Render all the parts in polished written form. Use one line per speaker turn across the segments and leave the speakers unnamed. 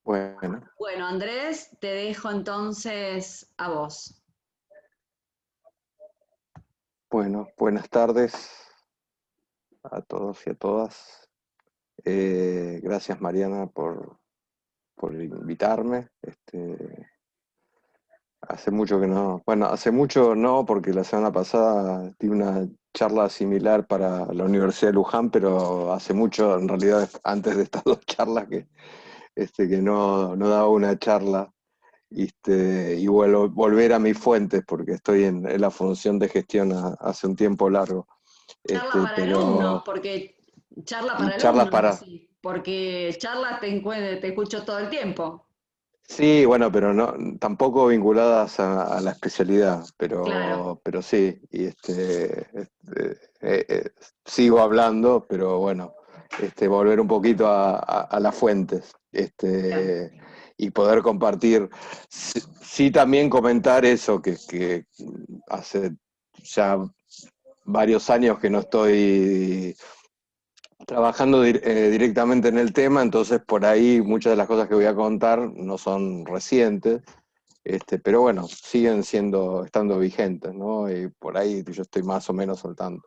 Bueno,
Bueno, Andrés, te dejo entonces a vos.
bueno, buenas tardes a todos y a todas. Gracias Mariana por invitarme. Hace mucho que no, bueno, hace mucho no, porque la semana pasada di una charla similar para la Universidad de Luján, pero hace mucho, en realidad, antes de estas dos charlas que no daba una charla. Y volver a mis fuentes, porque estoy en la función de gestión hace un tiempo largo.
Charla para alumnos,
Pero,
porque charla
y
para
charlas
alumnos,
para...
sí, porque charlas te escucho todo el tiempo.
Sí, bueno, pero no, tampoco vinculadas a la especialidad,
Claro,
pero sí, sigo hablando, pero bueno, volver un poquito a las fuentes,
bien.
y poder compartir, sí, sí también comentar eso, que hace ya varios años que no estoy trabajando directamente en el tema, entonces por ahí muchas de las cosas que voy a contar no son recientes, pero bueno, siguen estando vigentes, ¿no? Y por ahí yo estoy más o menos soltando.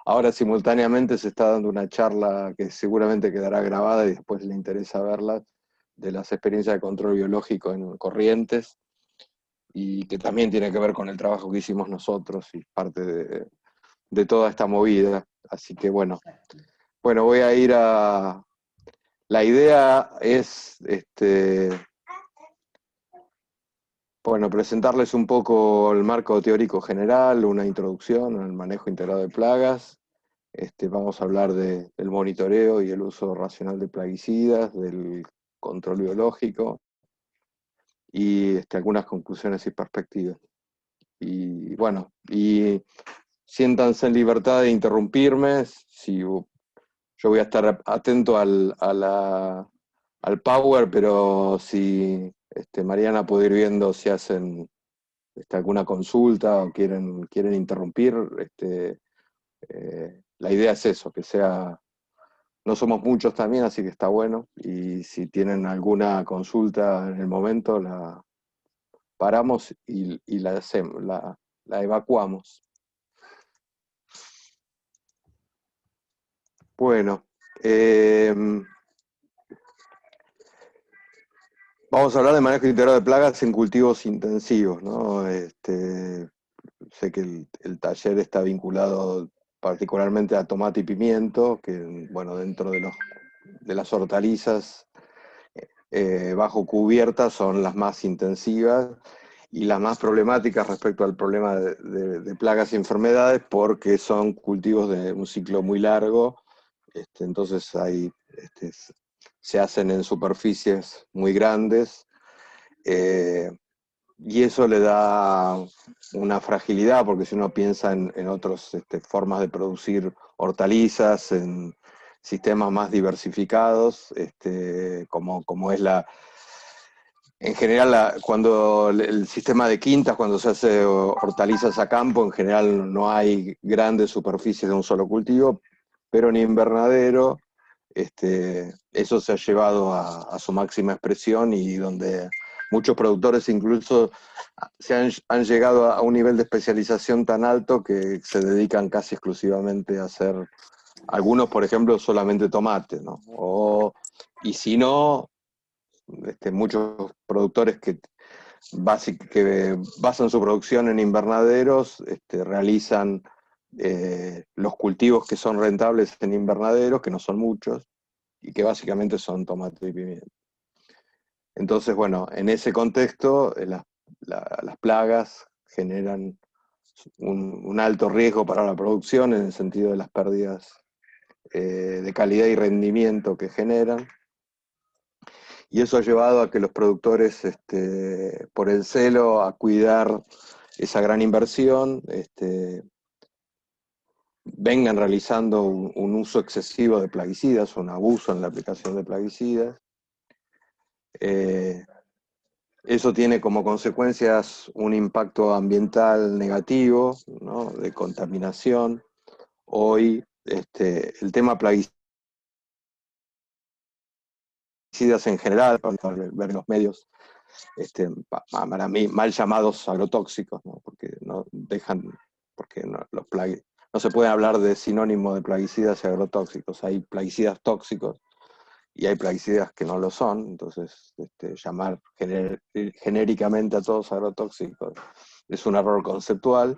Ahora simultáneamente se está dando una charla que seguramente quedará grabada y después le interesa verla, de las experiencias de control biológico en Corrientes, y que también tiene que ver con el trabajo que hicimos nosotros y parte de toda esta movida. Así que bueno, voy a ir a... La idea es, bueno, presentarles un poco el marco teórico general, una introducción al manejo integrado de plagas. Vamos a hablar del monitoreo y el uso racional de plaguicidas, del control biológico y algunas conclusiones y perspectivas. Y bueno, y siéntanse en libertad de interrumpirme. Si yo voy a estar atento al Power, pero si Mariana puede ir viendo si hacen alguna consulta o quieren interrumpir, la idea es eso, que sea, no somos muchos también, así que está bueno, y si tienen alguna consulta en el momento, la paramos y la hacemos, la evacuamos. Bueno, eh, vamos a hablar de manejo integrado de plagas en cultivos intensivos, ¿no? Sé que el taller está vinculado particularmente a tomate y pimiento, que bueno, dentro de las hortalizas bajo cubierta son las más intensivas y las más problemáticas respecto al problema de plagas y enfermedades, porque son cultivos de un ciclo muy largo. Entonces se hacen en superficies muy grandes, eh, y eso le da una fragilidad, porque si uno piensa en otras formas de producir hortalizas, en sistemas más diversificados, como es en general, cuando el sistema de quintas, cuando se hace hortalizas a campo, en general no hay grandes superficies de un solo cultivo, pero en invernadero eso se ha llevado a su máxima expresión, y donde muchos productores incluso han llegado a un nivel de especialización tan alto que se dedican casi exclusivamente a hacer, algunos por ejemplo, solamente tomate, ¿no? Y si no, muchos productores que basan su producción en invernaderos, realizan los cultivos que son rentables en invernaderos, que no son muchos, y que básicamente son tomate y pimiento. Entonces, bueno, en ese contexto, las plagas generan un alto riesgo para la producción, en el sentido de las pérdidas de calidad y rendimiento que generan. Y eso ha llevado a que los productores, por el celo a cuidar esa gran inversión, vengan realizando un uso excesivo de plaguicidas, un abuso en la aplicación de plaguicidas. Eh, Eso tiene como consecuencias un impacto ambiental negativo, ¿no? De contaminación. Hoy el tema plaguicida plaguicidas en general, para ver los medios, para mí, mal llamados agrotóxicos, ¿no? Porque no dejan, porque no, no se puede hablar de sinónimo de plaguicidas y agrotóxicos. Hay plaguicidas tóxicos y hay plaguicidas que no lo son, entonces llamar genéricamente a todos agrotóxicos es un error conceptual,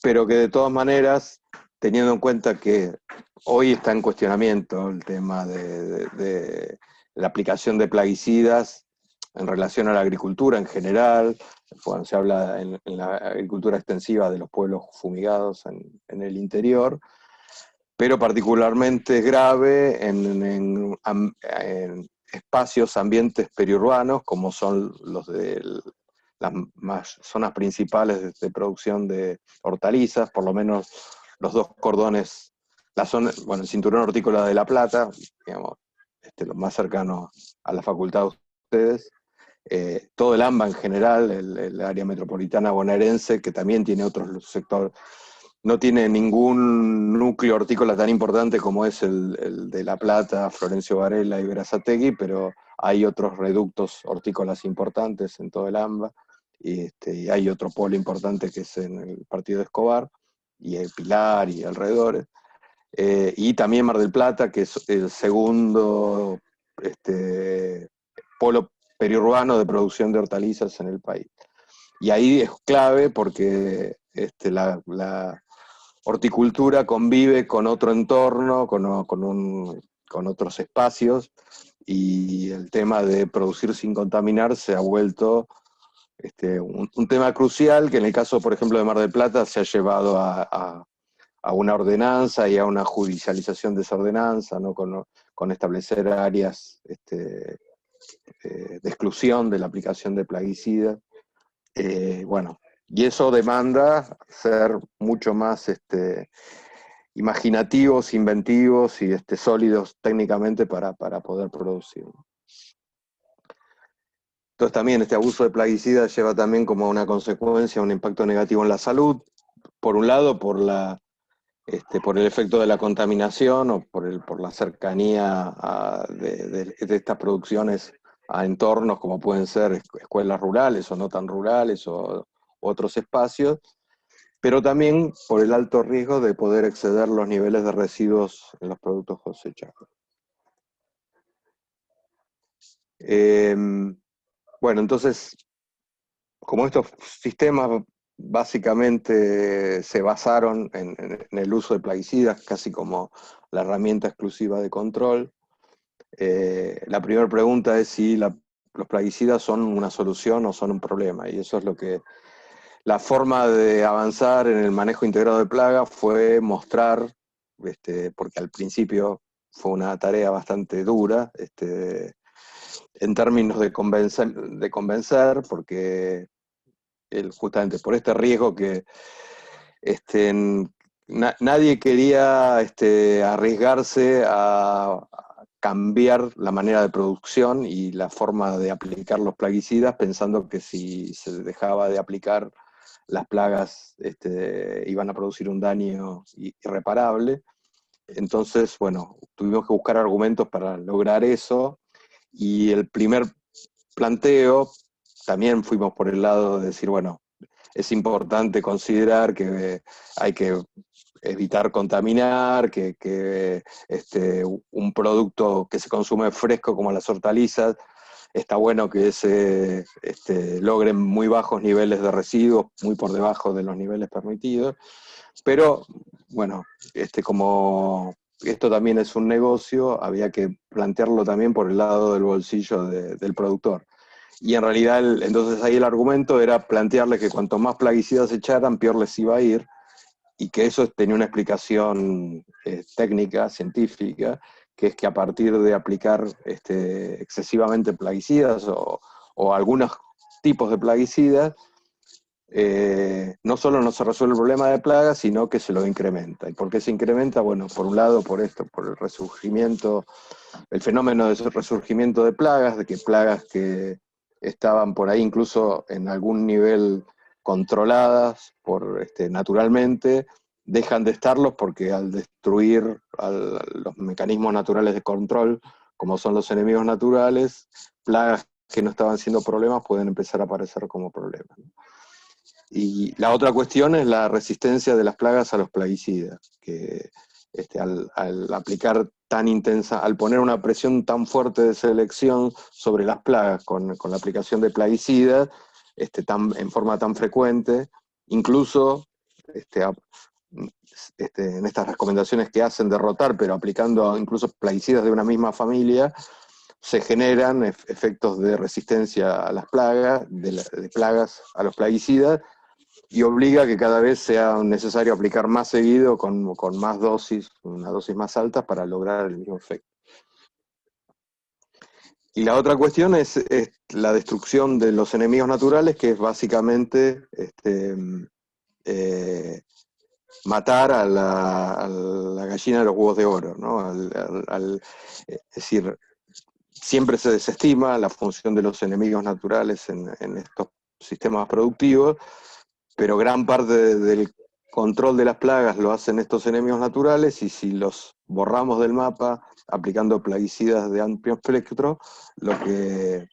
pero que de todas maneras, teniendo en cuenta que hoy está en cuestionamiento el tema de la aplicación de plaguicidas en relación a la agricultura en general, cuando se habla en la agricultura extensiva de los pueblos fumigados en el interior, pero particularmente es grave en espacios, ambientes periurbanos, como son los de las zonas principales de producción de hortalizas, por lo menos los dos cordones, la zona, bueno, el cinturón hortícola de La Plata, digamos, lo más cercano a la facultad de ustedes, todo el AMBA en general, el área metropolitana bonaerense, que también tiene otros sectores, no tiene ningún núcleo hortícola tan importante como es el de La Plata, Florencio Varela y Berazategui, pero hay otros reductos hortícolas importantes en todo el AMBA, y hay otro polo importante que es en el partido de Escobar, y el Pilar y alrededores, y también Mar del Plata, que es el segundo polo periurbano de producción de hortalizas en el país. Y ahí es clave porque la horticultura convive con otro entorno, con otros espacios, y el tema de producir sin contaminar se ha vuelto un tema crucial que en el caso, por ejemplo, de Mar del Plata se ha llevado a una ordenanza y a una judicialización de esa ordenanza, ¿no? Con establecer áreas de exclusión de la aplicación de plaguicidas. Bueno, y eso demanda ser mucho más imaginativos, inventivos y sólidos técnicamente para poder producir. Entonces también este abuso de plaguicidas lleva también como una consecuencia un impacto negativo en la salud, por un lado por el efecto de la contaminación o por la cercanía de estas producciones a entornos como pueden ser escuelas rurales o no tan rurales o otros espacios, pero también por el alto riesgo de poder exceder los niveles de residuos en los productos cosechados. Bueno, entonces, como estos sistemas básicamente se basaron en el uso de plaguicidas, casi como la herramienta exclusiva de control, la primera pregunta es si los plaguicidas son una solución o son un problema, y eso es lo que la forma de avanzar en el manejo integrado de plagas fue mostrar, porque al principio fue una tarea bastante dura, en términos de convencer, porque justamente por este riesgo que nadie quería arriesgarse a cambiar la manera de producción y la forma de aplicar los plaguicidas, pensando que si se dejaba de aplicar las plagas iban a producir un daño irreparable. Entonces, bueno, tuvimos que buscar argumentos para lograr eso, y el primer planteo también fuimos por el lado de decir, bueno, es importante considerar que hay que evitar contaminar, que un producto que se consume fresco como las hortalizas, está bueno que se logren muy bajos niveles de residuos, muy por debajo de los niveles permitidos, pero bueno, como esto también es un negocio, había que plantearlo también por el lado del bolsillo del productor. Y en realidad, entonces ahí el argumento era plantearle que cuanto más plaguicidas se echaran, peor les iba a ir, y que eso tenía una explicación técnica, científica, que es que a partir de aplicar excesivamente plaguicidas o algunos tipos de plaguicidas, no solo no se resuelve el problema de plagas, sino que se lo incrementa. ¿Y por qué se incrementa? Bueno, por un lado, por el resurgimiento, el fenómeno de resurgimiento de plagas, de que plagas que estaban por ahí incluso en algún nivel controladas naturalmente, dejan de estarlos porque al destruir los mecanismos naturales de control, como son los enemigos naturales, plagas que no estaban siendo problemas pueden empezar a aparecer como problemas, ¿no? Y la otra cuestión es la resistencia de las plagas a los plaguicidas, que al aplicar tan intensa, al poner una presión tan fuerte de selección sobre las plagas con la aplicación de plaguicidas, en forma tan frecuente, incluso en estas recomendaciones que hacen de rotar, pero aplicando incluso plaguicidas de una misma familia, se generan efectos de resistencia a las plagas, de plagas a los plaguicidas, y obliga a que cada vez sea necesario aplicar más seguido, con más dosis, una dosis más alta, para lograr el mismo efecto. Y la otra cuestión es la destrucción de los enemigos naturales, que es básicamente matar a la gallina de los huevos de oro, ¿no? Es decir, siempre se desestima la función de los enemigos naturales en estos sistemas productivos, pero gran parte del control de las plagas lo hacen estos enemigos naturales, y si los borramos del mapa aplicando plaguicidas de amplio espectro, lo que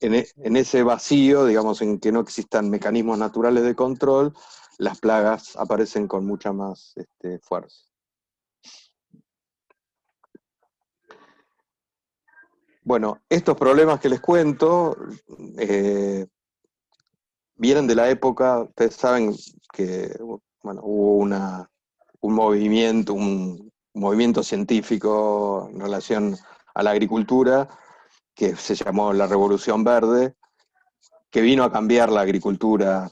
en ese vacío, digamos, en que no existan mecanismos naturales de control, las plagas aparecen con mucha más fuerza. Bueno, estos problemas que les cuento vienen de la época. Ustedes saben que hubo un movimiento científico en relación a la agricultura que se llamó la Revolución Verde, que vino a cambiar la agricultura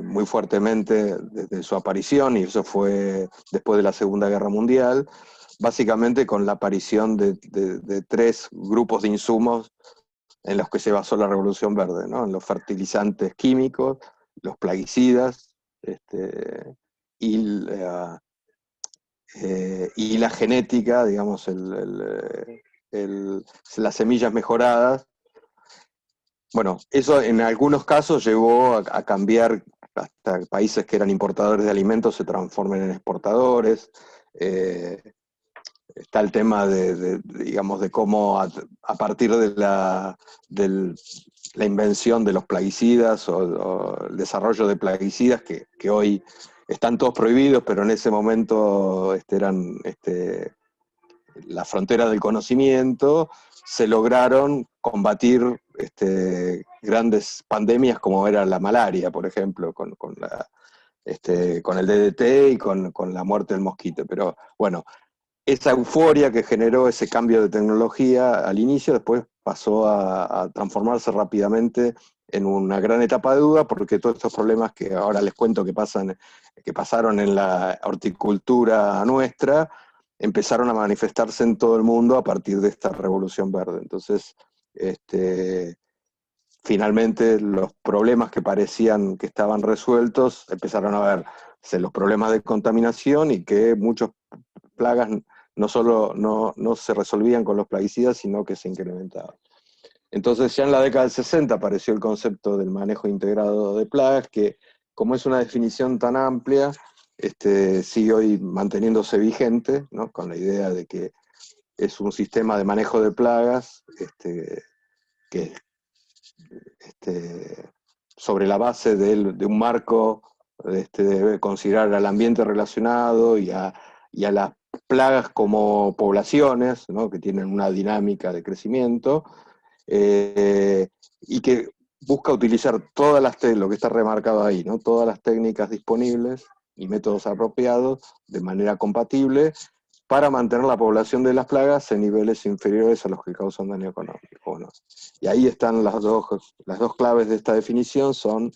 muy fuertemente desde su aparición, y eso fue después de la Segunda Guerra Mundial, básicamente con la aparición de tres grupos de insumos en los que se basó la Revolución Verde, ¿no? En los fertilizantes químicos, los plaguicidas, y la genética, digamos, las semillas mejoradas. Bueno, eso en algunos casos llevó a cambiar, hasta países que eran importadores de alimentos se transformen en exportadores. Está el tema digamos, de cómo a partir de la invención de los plaguicidas o el desarrollo de plaguicidas, que hoy están todos prohibidos, pero en ese momento eran la frontera del conocimiento, se lograron combatir grandes pandemias como era la malaria, por ejemplo, con el DDT y con la muerte del mosquito. Pero bueno, esa euforia que generó ese cambio de tecnología al inicio, después pasó a transformarse rápidamente en una gran etapa de duda, porque todos estos problemas que ahora les cuento que pasaron en la horticultura nuestra, empezaron a manifestarse en todo el mundo a partir de esta Revolución Verde. Entonces, finalmente los problemas que parecían que estaban resueltos empezaron a verse los problemas de contaminación, y que muchas plagas no solo no se resolvían con los plaguicidas, sino que se incrementaban. Entonces ya en la década del 60 apareció el concepto del manejo integrado de plagas, que como es una definición tan amplia, sigue hoy manteniéndose vigente, ¿no? Con la idea de que es un sistema de manejo de plagas que sobre la base de un marco, debe considerar al ambiente relacionado y a las plagas como poblaciones, ¿no? Que tienen una dinámica de crecimiento, y que busca utilizar lo que está remarcado ahí, ¿no? Todas las técnicas disponibles y métodos apropiados de manera compatible para mantener la población de las plagas en niveles inferiores a los que causan daño económico, ¿no? Y ahí están las dos claves de esta definición: son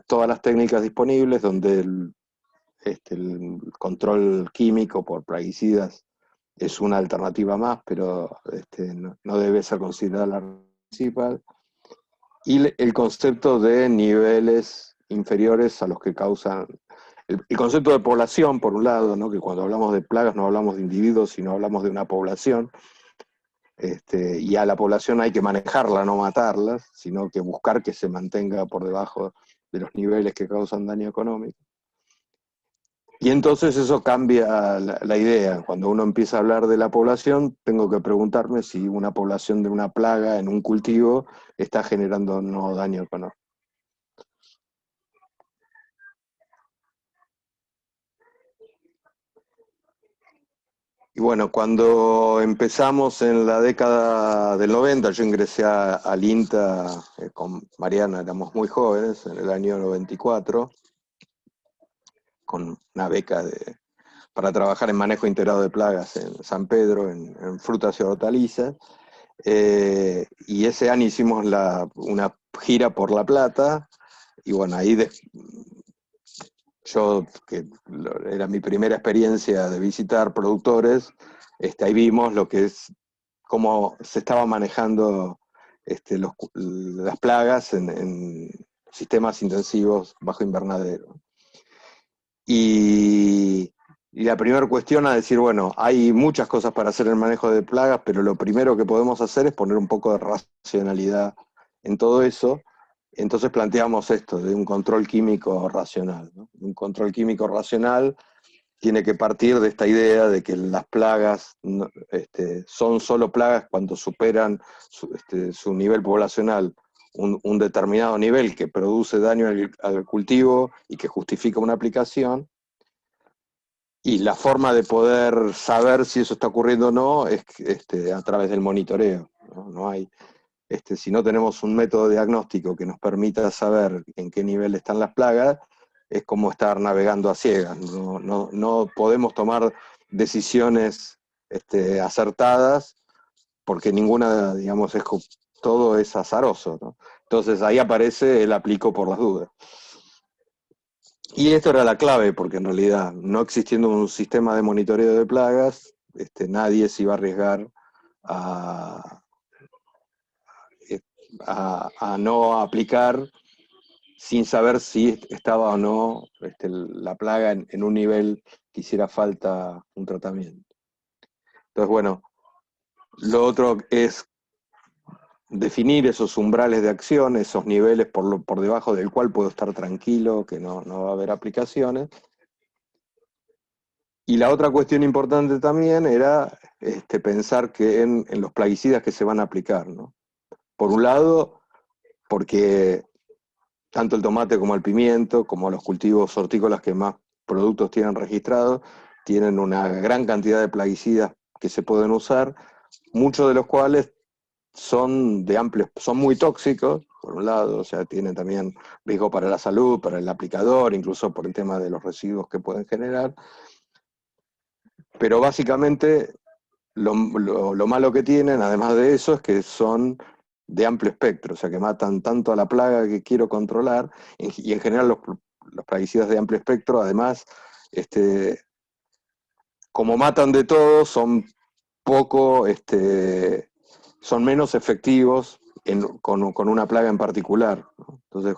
todas las técnicas disponibles, donde el control químico por plaguicidas es una alternativa más, pero no debe ser considerada la principal, y el concepto de niveles inferiores a los que causan. El concepto de población, por un lado, ¿no? Que cuando hablamos de plagas no hablamos de individuos, sino hablamos de una población, y a la población hay que manejarla, no matarla, sino que buscar que se mantenga por debajo de los niveles que causan daño económico. Y entonces eso cambia la idea. Cuando uno empieza a hablar de la población, tengo que preguntarme si una población de una plaga en un cultivo está generando no daño o no. Y bueno, cuando empezamos en la década del 90, yo ingresé al INTA con Mariana, éramos muy jóvenes, en el año 94, con una beca para trabajar en manejo integrado de plagas en San Pedro, en frutas y hortalizas. Y ese año hicimos una gira por La Plata, y bueno, yo, que era mi primera experiencia de visitar productores, ahí vimos lo que es, cómo se estaba manejando las plagas en sistemas intensivos bajo invernadero. Y la primera cuestión a decir, bueno, hay muchas cosas para hacer el manejo de plagas, pero lo primero que podemos hacer es poner un poco de racionalidad en todo eso. Entonces planteamos esto de un control químico racional, ¿no? Un control químico racional tiene que partir de esta idea de que las plagas son solo plagas cuando superan su nivel poblacional, un determinado nivel que produce daño al cultivo y que justifica una aplicación. Y la forma de poder saber si eso está ocurriendo o no es a través del monitoreo. ¿No? No hay, si no tenemos un método diagnóstico que nos permita saber en qué nivel están las plagas, es como estar navegando a ciegas. No podemos tomar decisiones acertadas porque ninguna, digamos, todo es azaroso, ¿no? Entonces ahí aparece el aplico por las dudas. Y esto era la clave, porque en realidad, no existiendo un sistema de monitoreo de plagas, nadie se iba a arriesgar a, a no aplicar sin saber si estaba o no la plaga en un nivel que hiciera falta un tratamiento. Entonces, bueno, lo otro es definir esos umbrales de acción, esos niveles por debajo del cual puedo estar tranquilo, que no va a haber aplicaciones. Y la otra cuestión importante también era pensar que en los plaguicidas que se van a aplicar, ¿no? Por un lado, porque tanto el tomate como el pimiento, como los cultivos hortícolas que más productos tienen registrados, tienen una gran cantidad de plaguicidas que se pueden usar, muchos de los cuales son muy tóxicos, por un lado, o sea, tienen también riesgo para la salud, para el aplicador, incluso por el tema de los residuos que pueden generar, pero básicamente lo malo que tienen, además de eso, es que son de amplio espectro, o sea que matan tanto a la plaga que quiero controlar, y en general los plaguicidas de amplio espectro, además, como matan de todo, poco, son menos efectivos con una plaga en particular, ¿no? Entonces,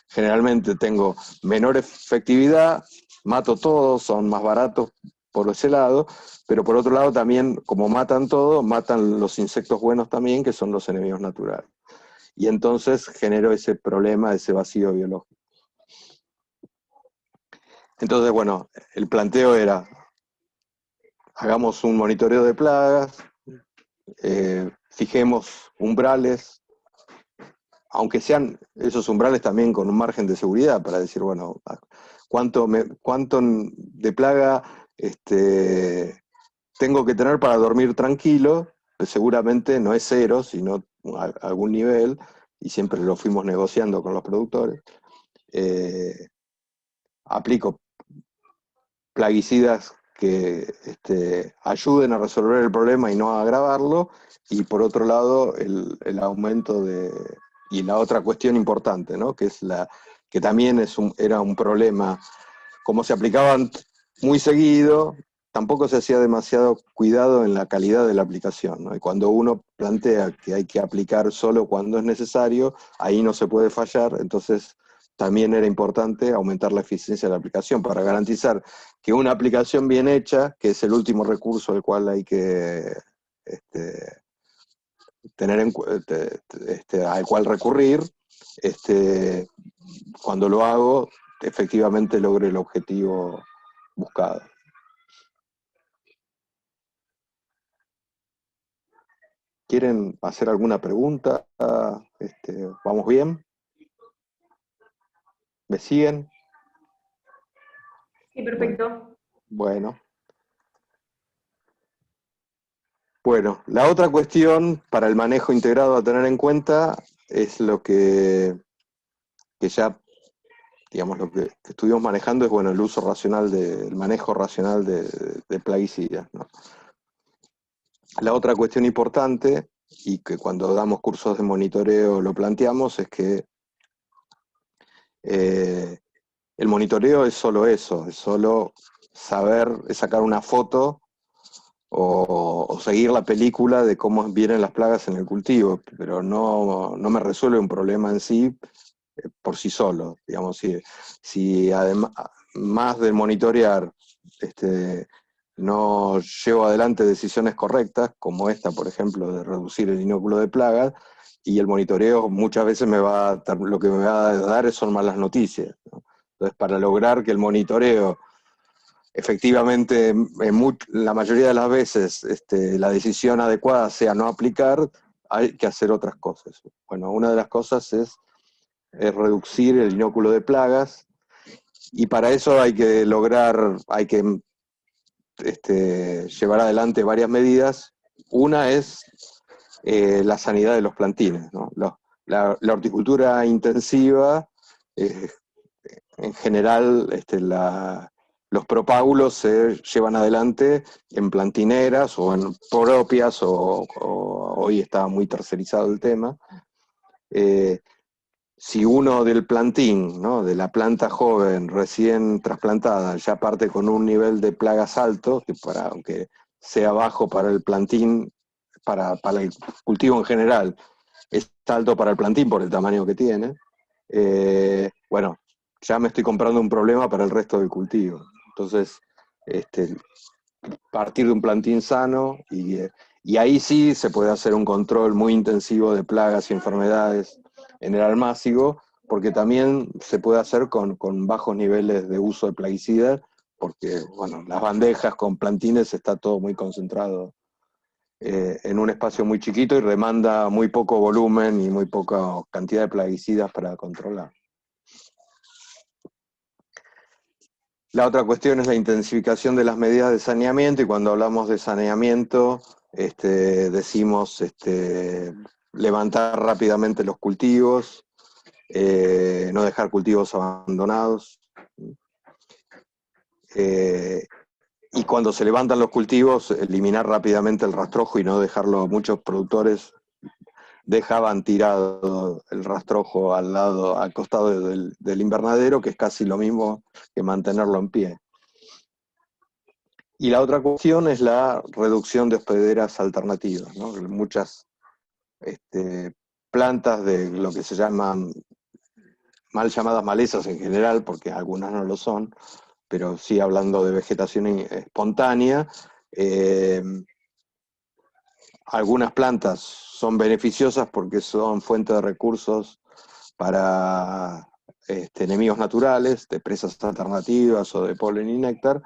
generalmente tengo menor efectividad, mato todo, son más baratos por ese lado, pero por otro lado también, como matan todo, matan los insectos buenos también, que son los enemigos naturales. Y entonces genero ese problema, ese vacío biológico. Entonces, bueno, el planteo era, hagamos un monitoreo de plagas, fijemos umbrales, aunque sean esos umbrales también con un margen de seguridad para decir, bueno, cuánto de plaga tengo que tener para dormir tranquilo, pues seguramente no es cero, sino algún nivel, y siempre lo fuimos negociando con los productores. Aplico plaguicidas que ayuden a resolver el problema y no a agravarlo, y por otro lado el aumento y la otra cuestión importante, ¿no? Que es que también era un problema, como se aplicaban muy seguido, tampoco se hacía demasiado cuidado en la calidad de la aplicación, ¿no? Y cuando uno plantea que hay que aplicar solo cuando es necesario, ahí no se puede fallar, entonces también era importante aumentar la eficiencia de la aplicación para garantizar que una aplicación bien hecha, que es el último recurso al cual hay que tener al cual recurrir, cuando lo hago, efectivamente logre el objetivo buscado. ¿Quieren hacer alguna pregunta? ¿Vamos bien? ¿Me siguen?
Sí, perfecto.
Bueno. Bueno, la otra cuestión para el manejo integrado a tener en cuenta es lo que ya, digamos, lo que estuvimos manejando es, bueno, el uso racional, el manejo racional de plaguicidas, ¿no? La otra cuestión importante, y que cuando damos cursos de monitoreo lo planteamos, es que el monitoreo es solo eso, es solo saber, es sacar una foto o seguir la película de cómo vienen las plagas en el cultivo, pero no me resuelve un problema en sí por sí solo. Digamos, si además, más de monitorear, no llevo adelante decisiones correctas, como esta, por ejemplo, de reducir el inóculo de plagas, y el monitoreo muchas veces lo que me va a dar son malas noticias, ¿no? Entonces, para lograr que el monitoreo efectivamente, la mayoría de las veces, la decisión adecuada sea no aplicar, hay que hacer otras cosas. Bueno, una de las cosas es reducir el inóculo de plagas, y para eso hay que llevar adelante varias medidas. Una es la sanidad de los plantines, ¿no? La horticultura intensiva, en general, los propágulos se llevan adelante en plantineras o en propias, o hoy está muy tercerizado el tema. Si uno del plantín, ¿no?, de la planta joven recién trasplantada, ya parte con un nivel de plagas alto, que aunque sea bajo para el plantín, para el cultivo en general, es alto para el plantín por el tamaño que tiene, bueno, ya me estoy comprando un problema para el resto del cultivo. Entonces, partir de un plantín sano, y ahí sí se puede hacer un control muy intensivo de plagas y enfermedades en el almácigo, porque también se puede hacer con bajos niveles de uso de plaguicidas, porque, bueno, las bandejas con plantines está todo muy concentrado en un espacio muy chiquito y demanda muy poco volumen y muy poca cantidad de plaguicidas para controlar. La otra cuestión es la intensificación de las medidas de saneamiento, y cuando hablamos de saneamiento, decimos levantar rápidamente los cultivos, no dejar cultivos abandonados. Y cuando se levantan los cultivos, eliminar rápidamente el rastrojo y no dejarlo. Muchos productores dejaban tirado el rastrojo al costado del invernadero, que es casi lo mismo que mantenerlo en pie. Y la otra cuestión es la reducción de hospederas alternativas, ¿no? Muchas plantas de lo que se llaman mal llamadas malezas en general, porque algunas no lo son, pero sí hablando de vegetación espontánea, algunas plantas son beneficiosas porque son fuente de recursos para enemigos naturales, de presas alternativas o de polen y néctar,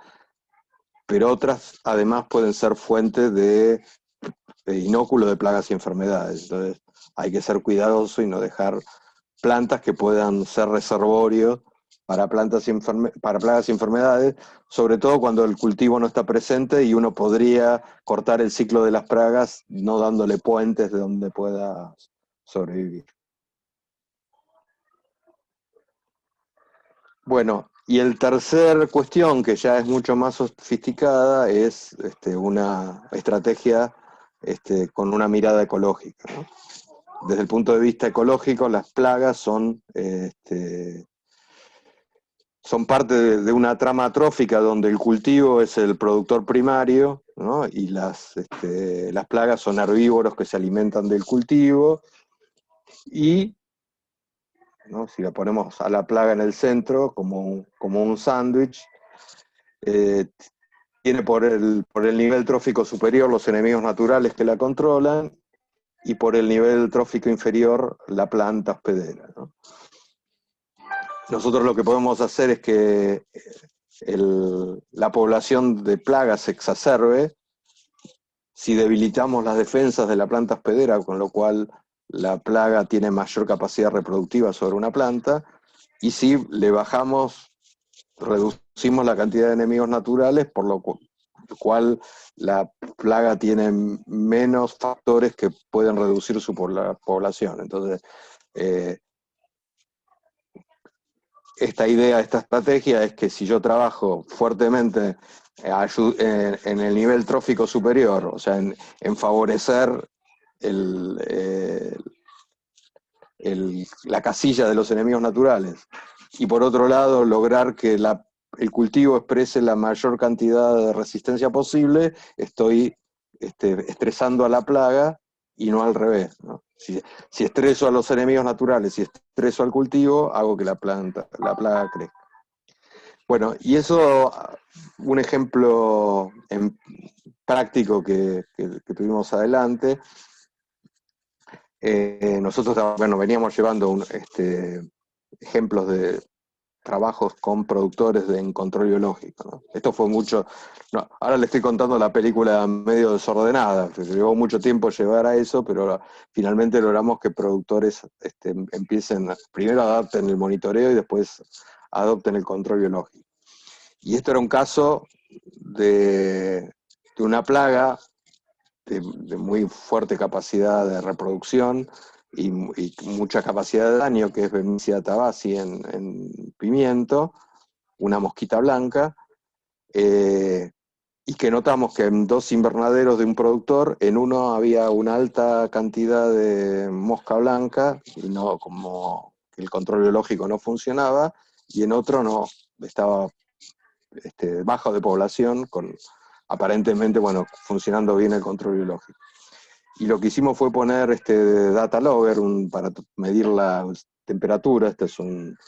pero otras además pueden ser fuente de inóculo de plagas y enfermedades. Entonces hay que ser cuidadoso y no dejar plantas que puedan ser reservorio para plagas y enfermedades, sobre todo cuando el cultivo no está presente y uno podría cortar el ciclo de las plagas no dándole puentes de donde pueda sobrevivir. Bueno, y el tercer cuestión, que ya es mucho más sofisticada, es una estrategia con una mirada ecológica, ¿no? Desde el punto de vista ecológico, las plagas son parte de una trama trófica donde el cultivo es el productor primario, ¿no? Y las plagas son herbívoros que se alimentan del cultivo, y, ¿no?, si la ponemos a la plaga en el centro como un sándwich, tiene por el nivel trófico superior los enemigos naturales que la controlan, y por el nivel trófico inferior la planta hospedera, ¿no? Nosotros lo que podemos hacer es que la población de plagas se exacerbe si debilitamos las defensas de la planta hospedera, con lo cual la plaga tiene mayor capacidad reproductiva sobre una planta, y si le bajamos, reducimos la cantidad de enemigos naturales, por lo cual la plaga tiene menos factores que pueden reducir su población. Entonces, esta idea, esta estrategia es que si yo trabajo fuertemente en el nivel trófico superior, o sea, en favorecer la casilla de los enemigos naturales, y por otro lado lograr que el cultivo exprese la mayor cantidad de resistencia posible, estoy estresando a la plaga y no al revés, ¿no? Si estreso a los enemigos naturales y estreso al cultivo, hago que la plaga crezca. Bueno, y eso, un ejemplo práctico que tuvimos adelante, nosotros veníamos llevando ejemplos de trabajos con productores en control biológico, ¿no? Esto fue mucho, no, ahora le estoy contando la película medio desordenada, llevó mucho tiempo llegar a eso, pero finalmente logramos que productores empiecen, primero adapten el monitoreo y después adopten el control biológico. Y esto era un caso de una plaga de muy fuerte capacidad de reproducción y mucha capacidad de daño, que es Bemisia tabaci en pimiento, una mosquita blanca, y que notamos que en 2 invernaderos de un productor, en uno había una alta cantidad de mosca blanca, y no, como el control biológico no funcionaba, y en otro no, estaba bajo de población, con aparentemente, bueno, funcionando bien el control biológico. Y lo que hicimos fue poner data logger para medir la temperatura. Este es un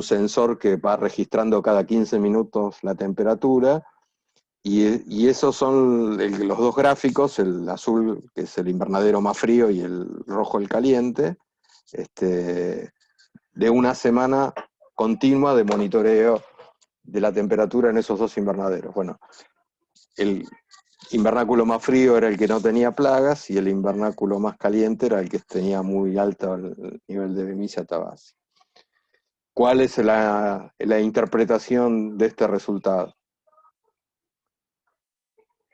sensor que va registrando cada 15 minutos la temperatura, y esos son los 2 gráficos, el azul, que es el invernadero más frío, y el rojo el caliente, de una semana continua de monitoreo de la temperatura en esos 2 invernaderos. Bueno, el invernáculo más frío era el que no tenía plagas, y el invernáculo más caliente era el que tenía muy alto el nivel de Bemisia tabaci. ¿Cuál es la interpretación de este resultado?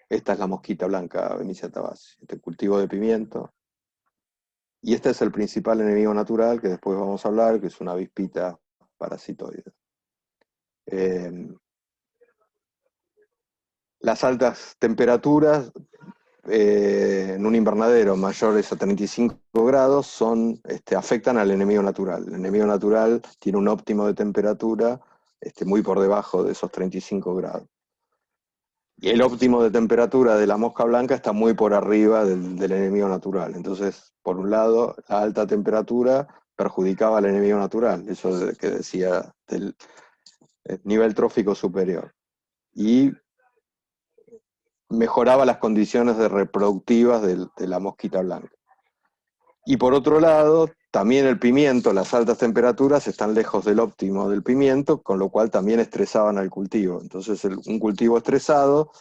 Esta es la mosquita blanca Bemisia tabaci, este cultivo de pimiento. Y este es el principal enemigo natural, que después vamos a hablar, que es una avispita parasitoide. Las altas temperaturas en un invernadero mayores a 35 grados afectan al enemigo natural. El enemigo natural tiene un óptimo de temperatura muy por debajo de esos 35 grados. Y el óptimo de temperatura de la mosca blanca está muy por arriba del enemigo natural. Entonces, por un lado, la alta temperatura perjudicaba al enemigo natural, eso que decía del nivel trófico superior. Y mejoraba las condiciones reproductivas de la mosquita blanca. Y por otro lado, también el pimiento, las altas temperaturas están lejos del óptimo del pimiento, con lo cual también estresaban al cultivo. Entonces, un cultivo estresado,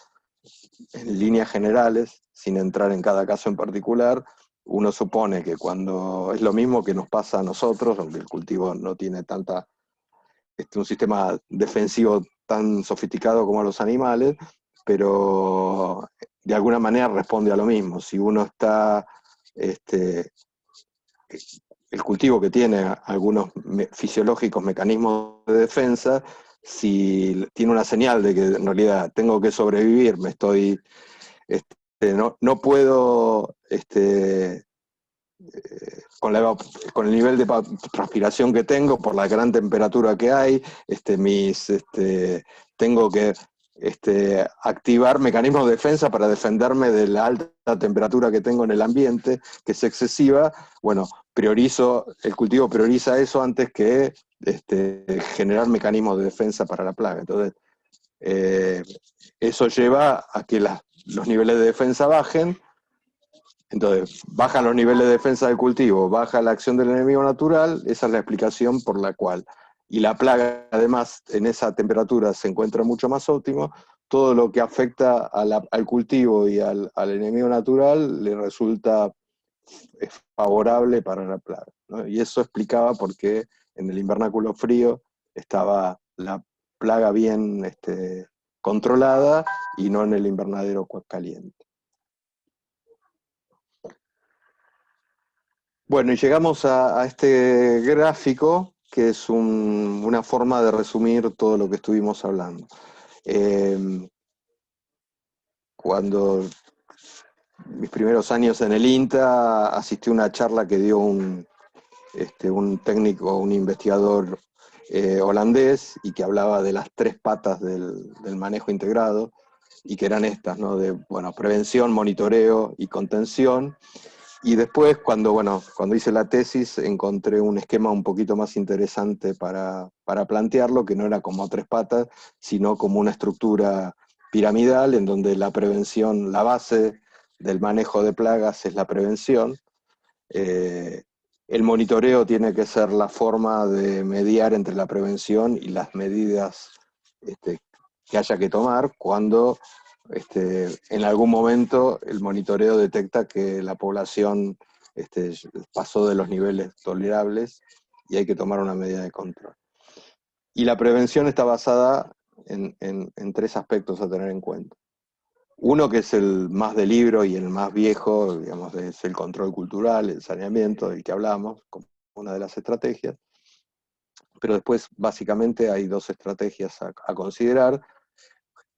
en líneas generales, sin entrar en cada caso en particular, uno supone que cuando es lo mismo que nos pasa a nosotros, aunque el cultivo no tiene un sistema defensivo tan sofisticado como a los animales, pero de alguna manera responde a lo mismo. Si uno está, el cultivo que tiene algunos fisiológicos mecanismos de defensa, si tiene una señal de que en realidad tengo que sobrevivir, no puedo, con el nivel de transpiración que tengo, por la gran temperatura que hay, tengo que activar mecanismos de defensa para defenderme de la alta temperatura que tengo en el ambiente, que es excesiva. Bueno, el cultivo prioriza eso antes que generar mecanismos de defensa para la plaga. Entonces, eso lleva a que los niveles de defensa bajen. Entonces, bajan los niveles de defensa del cultivo, baja la acción del enemigo natural. Esa es la explicación por la cual y la plaga además en esa temperatura se encuentra mucho más óptimo, todo lo que afecta al cultivo y al enemigo natural le resulta favorable para la plaga, ¿no? Y eso explicaba por qué en el invernáculo frío estaba la plaga bien controlada y no en el invernadero caliente. Bueno, y llegamos a este gráfico, que es una forma de resumir todo lo que estuvimos hablando. Cuando mis primeros años en el INTA asistí a una charla que dio un técnico, un investigador holandés, y que hablaba de las 3 patas del manejo integrado, y que eran estas, ¿no? De, bueno, prevención, monitoreo y contención. Y después, cuando hice la tesis, encontré un esquema un poquito más interesante para plantearlo, que no era como 3 patas, sino como una estructura piramidal, en donde la prevención, la base del manejo de plagas es la prevención. El monitoreo tiene que ser la forma de mediar entre la prevención y las medidas que haya que tomar cuando en algún momento el monitoreo detecta que la población pasó de los niveles tolerables y hay que tomar una medida de control. Y la prevención está basada en 3 aspectos a tener en cuenta. Uno, que es el más de libro y el más viejo, digamos, es el control cultural, el saneamiento, del que hablamos, como una de las estrategias. Pero después, básicamente, hay 2 estrategias a considerar.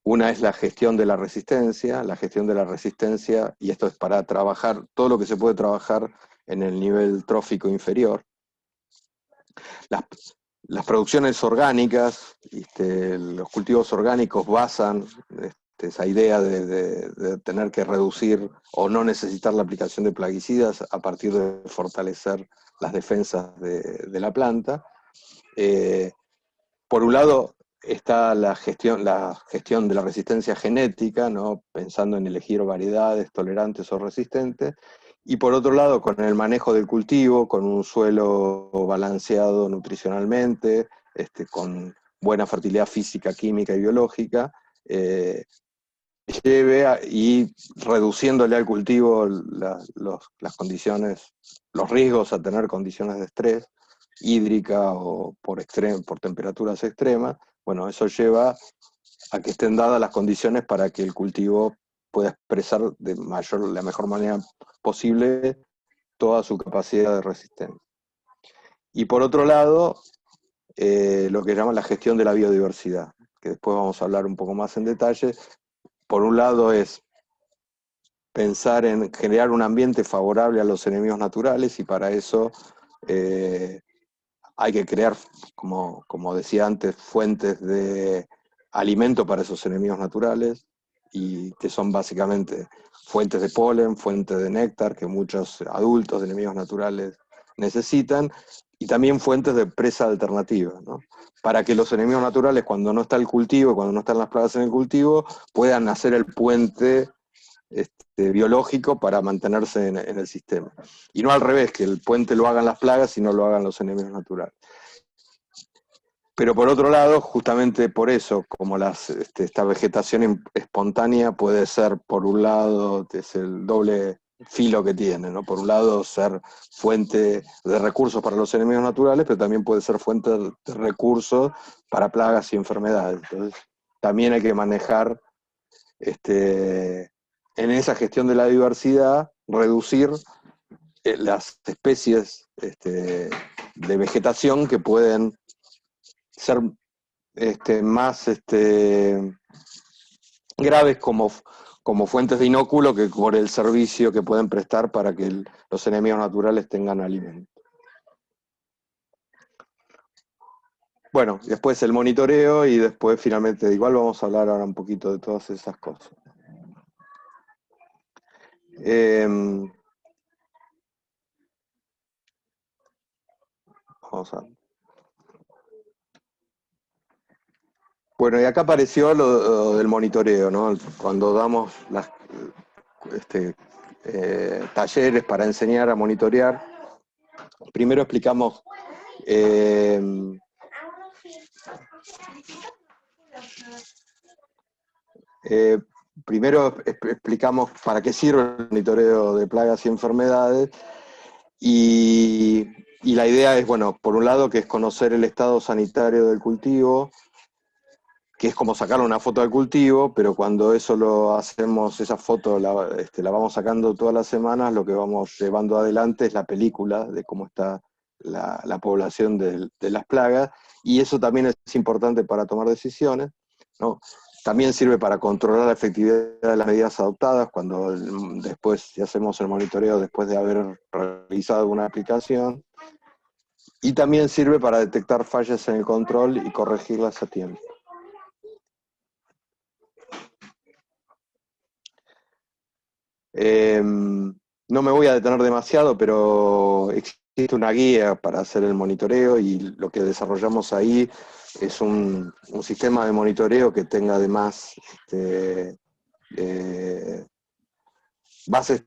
Una es la gestión de la resistencia, y esto es para trabajar todo lo que se puede trabajar en el nivel trófico inferior. Las producciones orgánicas, los cultivos orgánicos basan esa idea de tener que reducir o no necesitar la aplicación de plaguicidas a partir de fortalecer las defensas de la planta. Por un lado está la gestión de la resistencia genética, ¿no? Pensando en elegir variedades tolerantes o resistentes. Y por otro lado, con el manejo del cultivo, con un suelo balanceado nutricionalmente, con buena fertilidad física, química y biológica, y reduciéndole al cultivo las condiciones, los riesgos a tener condiciones de estrés hídrica o por temperaturas extremas. Bueno, eso lleva a que estén dadas las condiciones para que el cultivo pueda expresar de la mejor manera posible toda su capacidad de resistencia. Y por otro lado, lo que llaman la gestión de la biodiversidad, que después vamos a hablar un poco más en detalle. Por un lado es pensar en generar un ambiente favorable a los enemigos naturales, y para eso hay que crear, como decía antes, fuentes de alimento para esos enemigos naturales, y que son básicamente fuentes de polen, fuentes de néctar, que muchos adultos de enemigos naturales necesitan, y también fuentes de presa alternativa, ¿no? Para que los enemigos naturales, cuando no está el cultivo, cuando no están las plagas en el cultivo, puedan hacer el puente biológico para mantenerse en el sistema. Y no al revés, que el puente lo hagan las plagas y no lo hagan los enemigos naturales. Pero por otro lado, justamente por eso, como esta vegetación espontánea puede ser, por un lado, es el doble filo que tiene, ¿no? Por un lado, ser fuente de recursos para los enemigos naturales, pero también puede ser fuente de recursos para plagas y enfermedades. Entonces, también hay que manejar en esa gestión de la diversidad, reducir las especies de vegetación que pueden ser más graves como fuentes de inóculo, que por el servicio que pueden prestar para que los enemigos naturales tengan alimento. Bueno, después el monitoreo, y después finalmente, igual vamos a hablar ahora un poquito de todas esas cosas. Vamos a... Bueno, y acá apareció lo del monitoreo, ¿no? Cuando damos talleres para enseñar a monitorear, primero explicamos Eh, Primero explicamos para qué sirve el monitoreo de plagas y enfermedades y, y la idea es, bueno, por un lado que es conocer el estado sanitario del cultivo, que es como sacar una foto del cultivo, pero cuando eso lo hacemos, esa foto la vamos sacando todas las semanas, lo que vamos llevando adelante es la película de cómo está la población de las plagas, y eso también es importante para tomar decisiones, ¿no? También sirve para controlar la efectividad de las medidas adoptadas, cuando después, si hacemos el monitoreo después de haber realizado una aplicación, y también sirve para detectar fallas en el control y corregirlas a tiempo. No me voy a detener demasiado, pero existe una guía para hacer el monitoreo y lo que desarrollamos ahí es un sistema de monitoreo que tenga además eh, bases.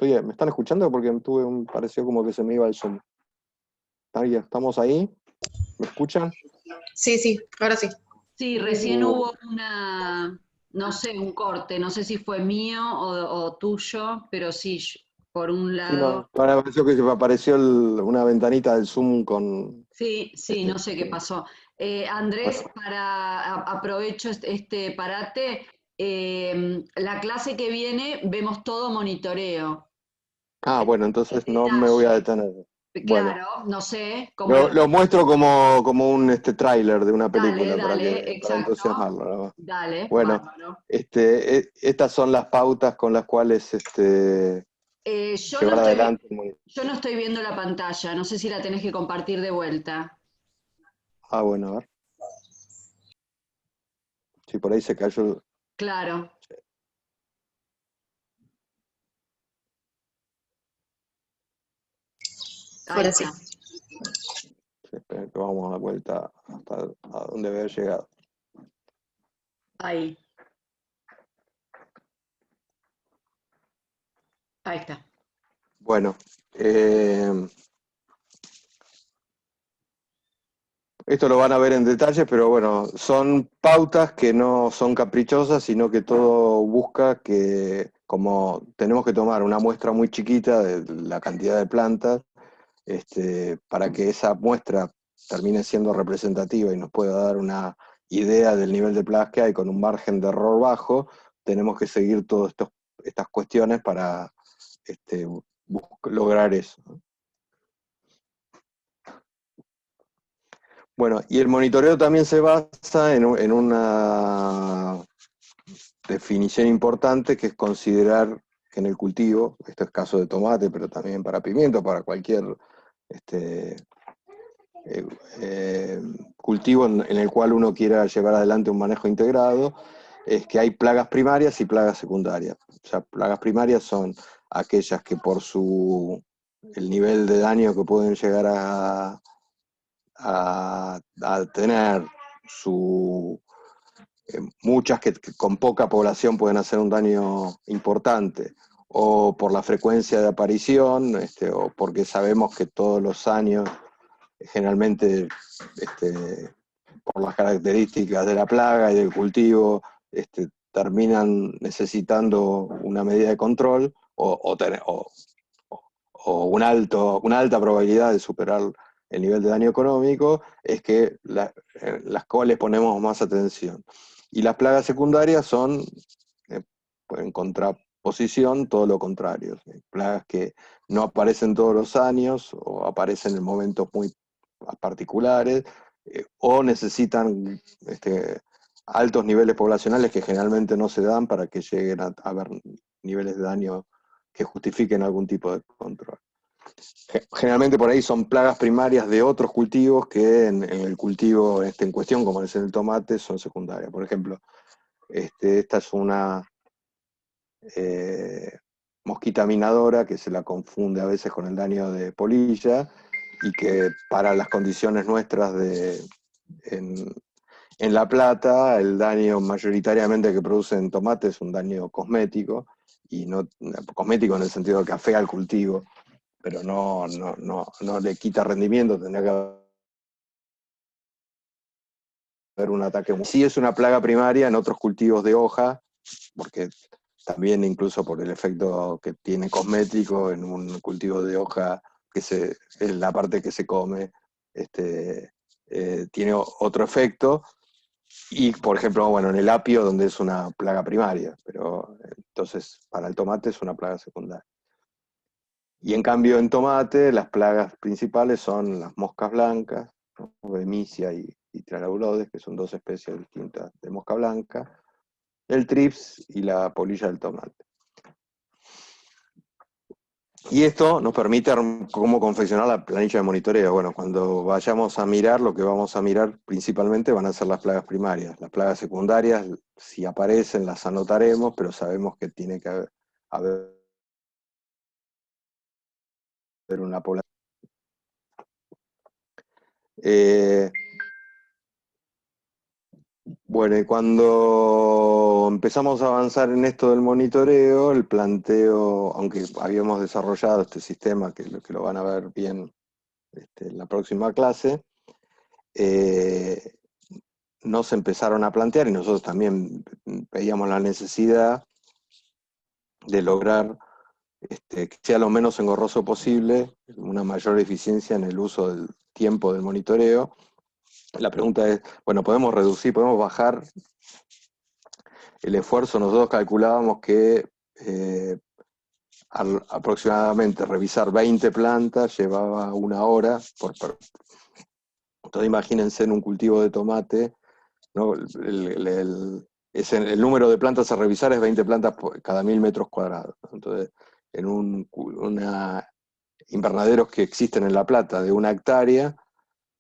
¿Me están escuchando? Porque pareció como que se me iba el Zoom. ¿Estamos ahí? ¿Me escuchan?
Sí, sí, ahora sí.
Sí, recién hubo no sé, un corte, no sé si fue mío o tuyo, pero sí, por un
Sí, no,
lado.
ahora pareció que se me apareció una ventanita del Zoom con...
Sí, no sé qué pasó. Andrés,
Bueno.
aprovecho este parate. La clase que viene vemos todo monitoreo.
Bueno, entonces no me voy a
Detalle.
detener. Bueno.
Claro, no sé cómo
Lo muestro como un tráiler de una
Dale,
película
dale,
para
exacto.
entusiasmarlo, ¿no?
Dale,
Bueno,
bárbaro.
estas son las pautas con las cuales
Yo no
llevar
estoy,
adelante el monitoreo.
yo no estoy viendo la pantalla, no sé si la tenés que compartir de vuelta.
Bueno, a ver. Si por ahí se cayó.
Claro, ahí
Ahora sí.
está.
Esperen que vamos a dar vuelta hasta a donde había llegado.
Ahí, ahí está.
Bueno, esto lo van a ver en detalle, pero bueno, son pautas que no son caprichosas, sino que todo busca que, como tenemos que tomar una muestra muy chiquita de la cantidad de plantas, para que esa muestra termine siendo representativa y nos pueda dar una idea del nivel de plagas que hay con un margen de error bajo, tenemos que seguir todas estas cuestiones para lograr eso. Bueno, y el monitoreo también se basa en una definición importante que es considerar que en el cultivo, esto es caso de tomate, pero también para pimiento, para cualquier este, cultivo en el cual uno quiera llevar adelante un manejo integrado, es que hay plagas primarias y plagas secundarias. O sea, plagas primarias son aquellas que por el nivel de daño que pueden llegar a tener, muchas que con poca población pueden hacer un daño importante, o por la frecuencia de aparición, o porque sabemos que todos los años, generalmente, por las características de la plaga y del cultivo, terminan necesitando una medida de control o una alta probabilidad de superar el nivel de daño económico, es que las cuales ponemos más atención. Y las plagas secundarias son, en contraposición, todo lo contrario. Plagas que no aparecen todos los años o aparecen en momentos muy particulares, o necesitan altos niveles poblacionales que generalmente no se dan para que lleguen a haber niveles de daño que justifiquen algún tipo de control. Generalmente por ahí son plagas primarias de otros cultivos que en el cultivo en cuestión, como es el tomate, son secundarias. Por ejemplo, esta es una mosquita minadora que se la confunde a veces con el daño de polilla y que para las condiciones nuestras en La Plata, el daño mayoritariamente que produce en tomate es un daño cosmético, y no cosmético en el sentido de que afea el cultivo, pero no le quita rendimiento, tendría que haber un ataque. Sí es una plaga primaria en otros cultivos de hoja, porque también incluso por el efecto que tiene cosmético en un cultivo de hoja, es la parte que se come, tiene otro efecto. Y, por ejemplo, bueno, en el apio, donde es una plaga primaria, pero entonces para el tomate es una plaga secundaria. Y en cambio en tomate las plagas principales son las moscas blancas, ¿no? Bemisia y Tralaulodes, que son dos especies distintas de mosca blanca, el trips y la polilla del tomate. Y esto nos permite cómo confeccionar la planilla de monitoreo. Bueno, cuando vayamos a mirar, lo que vamos a mirar principalmente van a ser las plagas primarias. Las plagas secundarias, si aparecen, las anotaremos, pero sabemos que tiene que haber una población. Bueno, y cuando empezamos a avanzar en esto del monitoreo, el planteo, aunque habíamos desarrollado este sistema, que lo van a ver bien en la próxima clase, nos empezaron a plantear, y nosotros también veíamos la necesidad de lograr que sea lo menos engorroso posible, una mayor eficiencia en el uso del tiempo del monitoreo. La pregunta es, bueno, ¿podemos reducir, podemos bajar el esfuerzo? Nosotros calculábamos que aproximadamente revisar 20 plantas llevaba 1 hora. Entonces imagínense en un cultivo de tomate, ¿no? El número de plantas a revisar es 20 plantas por cada 1000 metros cuadrados. Entonces, en invernaderos que existen en La Plata de 1 hectárea,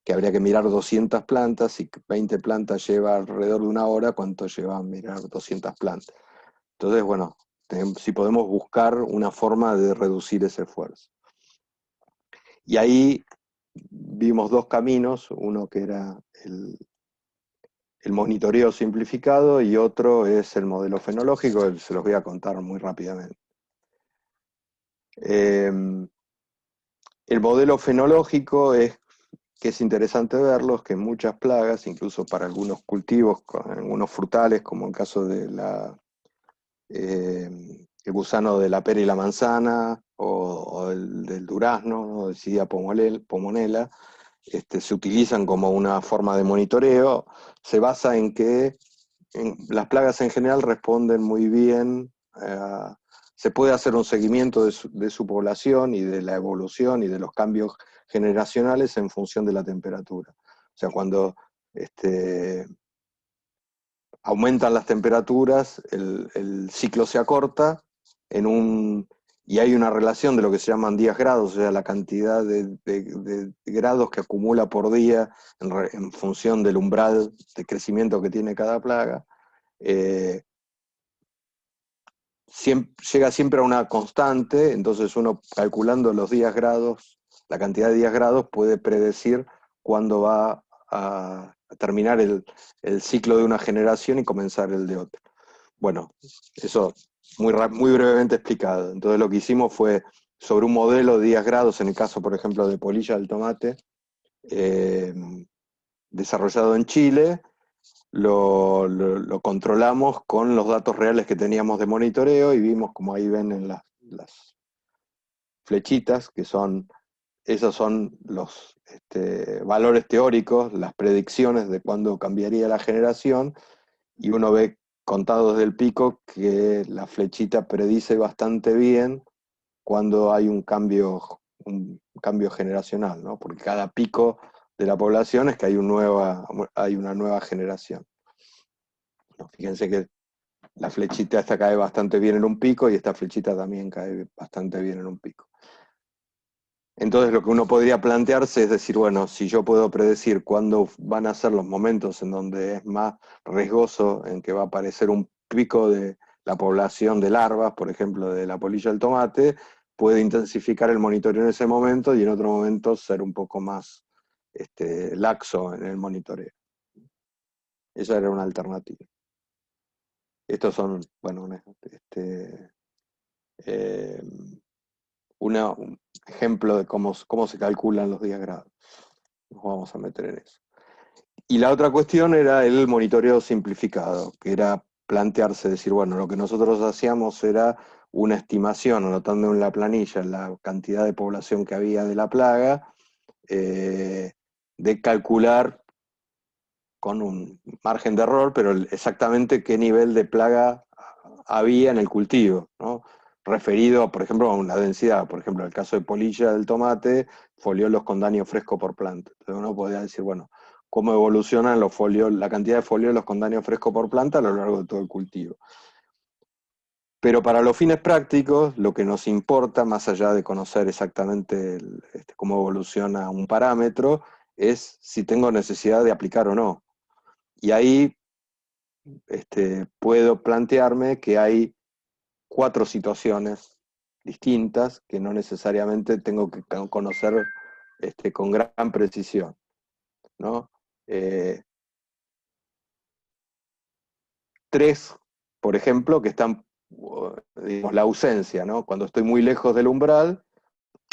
que habría que mirar 200 plantas, y 20 plantas lleva alrededor de 1 hora, ¿cuánto lleva a mirar 200 plantas? Entonces, bueno, si podemos buscar una forma de reducir ese esfuerzo. Y ahí vimos dos caminos, uno que era el monitoreo simplificado y otro es el modelo fenológico, se los voy a contar muy rápidamente. El modelo fenológico que es interesante verlo, es que muchas plagas, incluso para algunos cultivos, algunos frutales, como el caso de el gusano de la pera y la manzana, o del durazno, ¿no? Decidia pomonela, se utilizan como una forma de monitoreo. Se basa en que las plagas en general responden muy bien, se puede hacer un seguimiento de su población y de la evolución y de los cambios generacionales en función de la temperatura. O sea, cuando aumentan las temperaturas, el ciclo se acorta y hay una relación de lo que se llaman días grados, o sea, la cantidad de grados que acumula por día en función del umbral de crecimiento que tiene cada plaga. Llega siempre a una constante, entonces uno, calculando los días grados, la cantidad de días grados, puede predecir cuándo va a terminar el ciclo de una generación y comenzar el de otra. Bueno, eso muy brevemente explicado. Entonces lo que hicimos fue, sobre un modelo de días grados, en el caso, por ejemplo, de polilla del tomate, desarrollado en Chile, lo controlamos con los datos reales que teníamos de monitoreo, y vimos, como ahí ven en las flechitas, que esos son los valores teóricos, las predicciones de cuándo cambiaría la generación, y uno ve contados del pico que la flechita predice bastante bien cuando hay un cambio generacional, ¿no? Porque cada pico de la población es que hay una nueva generación. ¿No? Fíjense que la flechita esta cae bastante bien en un pico, y esta flechita también cae bastante bien en un pico. Entonces lo que uno podría plantearse es decir, bueno, si yo puedo predecir cuándo van a ser los momentos en donde es más riesgoso, en que va a aparecer un pico de la población de larvas, por ejemplo, de la polilla del tomate, puedo intensificar el monitoreo en ese momento y en otro momento ser un poco más laxo en el monitoreo. Esa era una alternativa. Estos son, bueno, un ejemplo de cómo se calculan los días grados. Nos vamos a meter en eso. Y la otra cuestión era el monitoreo simplificado, que era plantearse, decir, bueno, lo que nosotros hacíamos era una estimación, anotando en la planilla la cantidad de población que había de la plaga, de calcular con un margen de error, pero exactamente qué nivel de plaga había en el cultivo, ¿no? Referido, por ejemplo, a una densidad, por ejemplo, en el caso de polilla del tomate, foliolos con daño fresco por planta. Entonces uno podría decir, bueno, cómo evolucionan los foliolos, la cantidad de foliolos con daño fresco por planta a lo largo de todo el cultivo. Pero para los fines prácticos, lo que nos importa, más allá de conocer exactamente cómo evoluciona un parámetro, es si tengo necesidad de aplicar o no. Y ahí puedo plantearme que hay 4 situaciones distintas que no necesariamente tengo que conocer con gran precisión, ¿no? 3, por ejemplo, que están, digamos, la ausencia, ¿no? Cuando estoy muy lejos del umbral,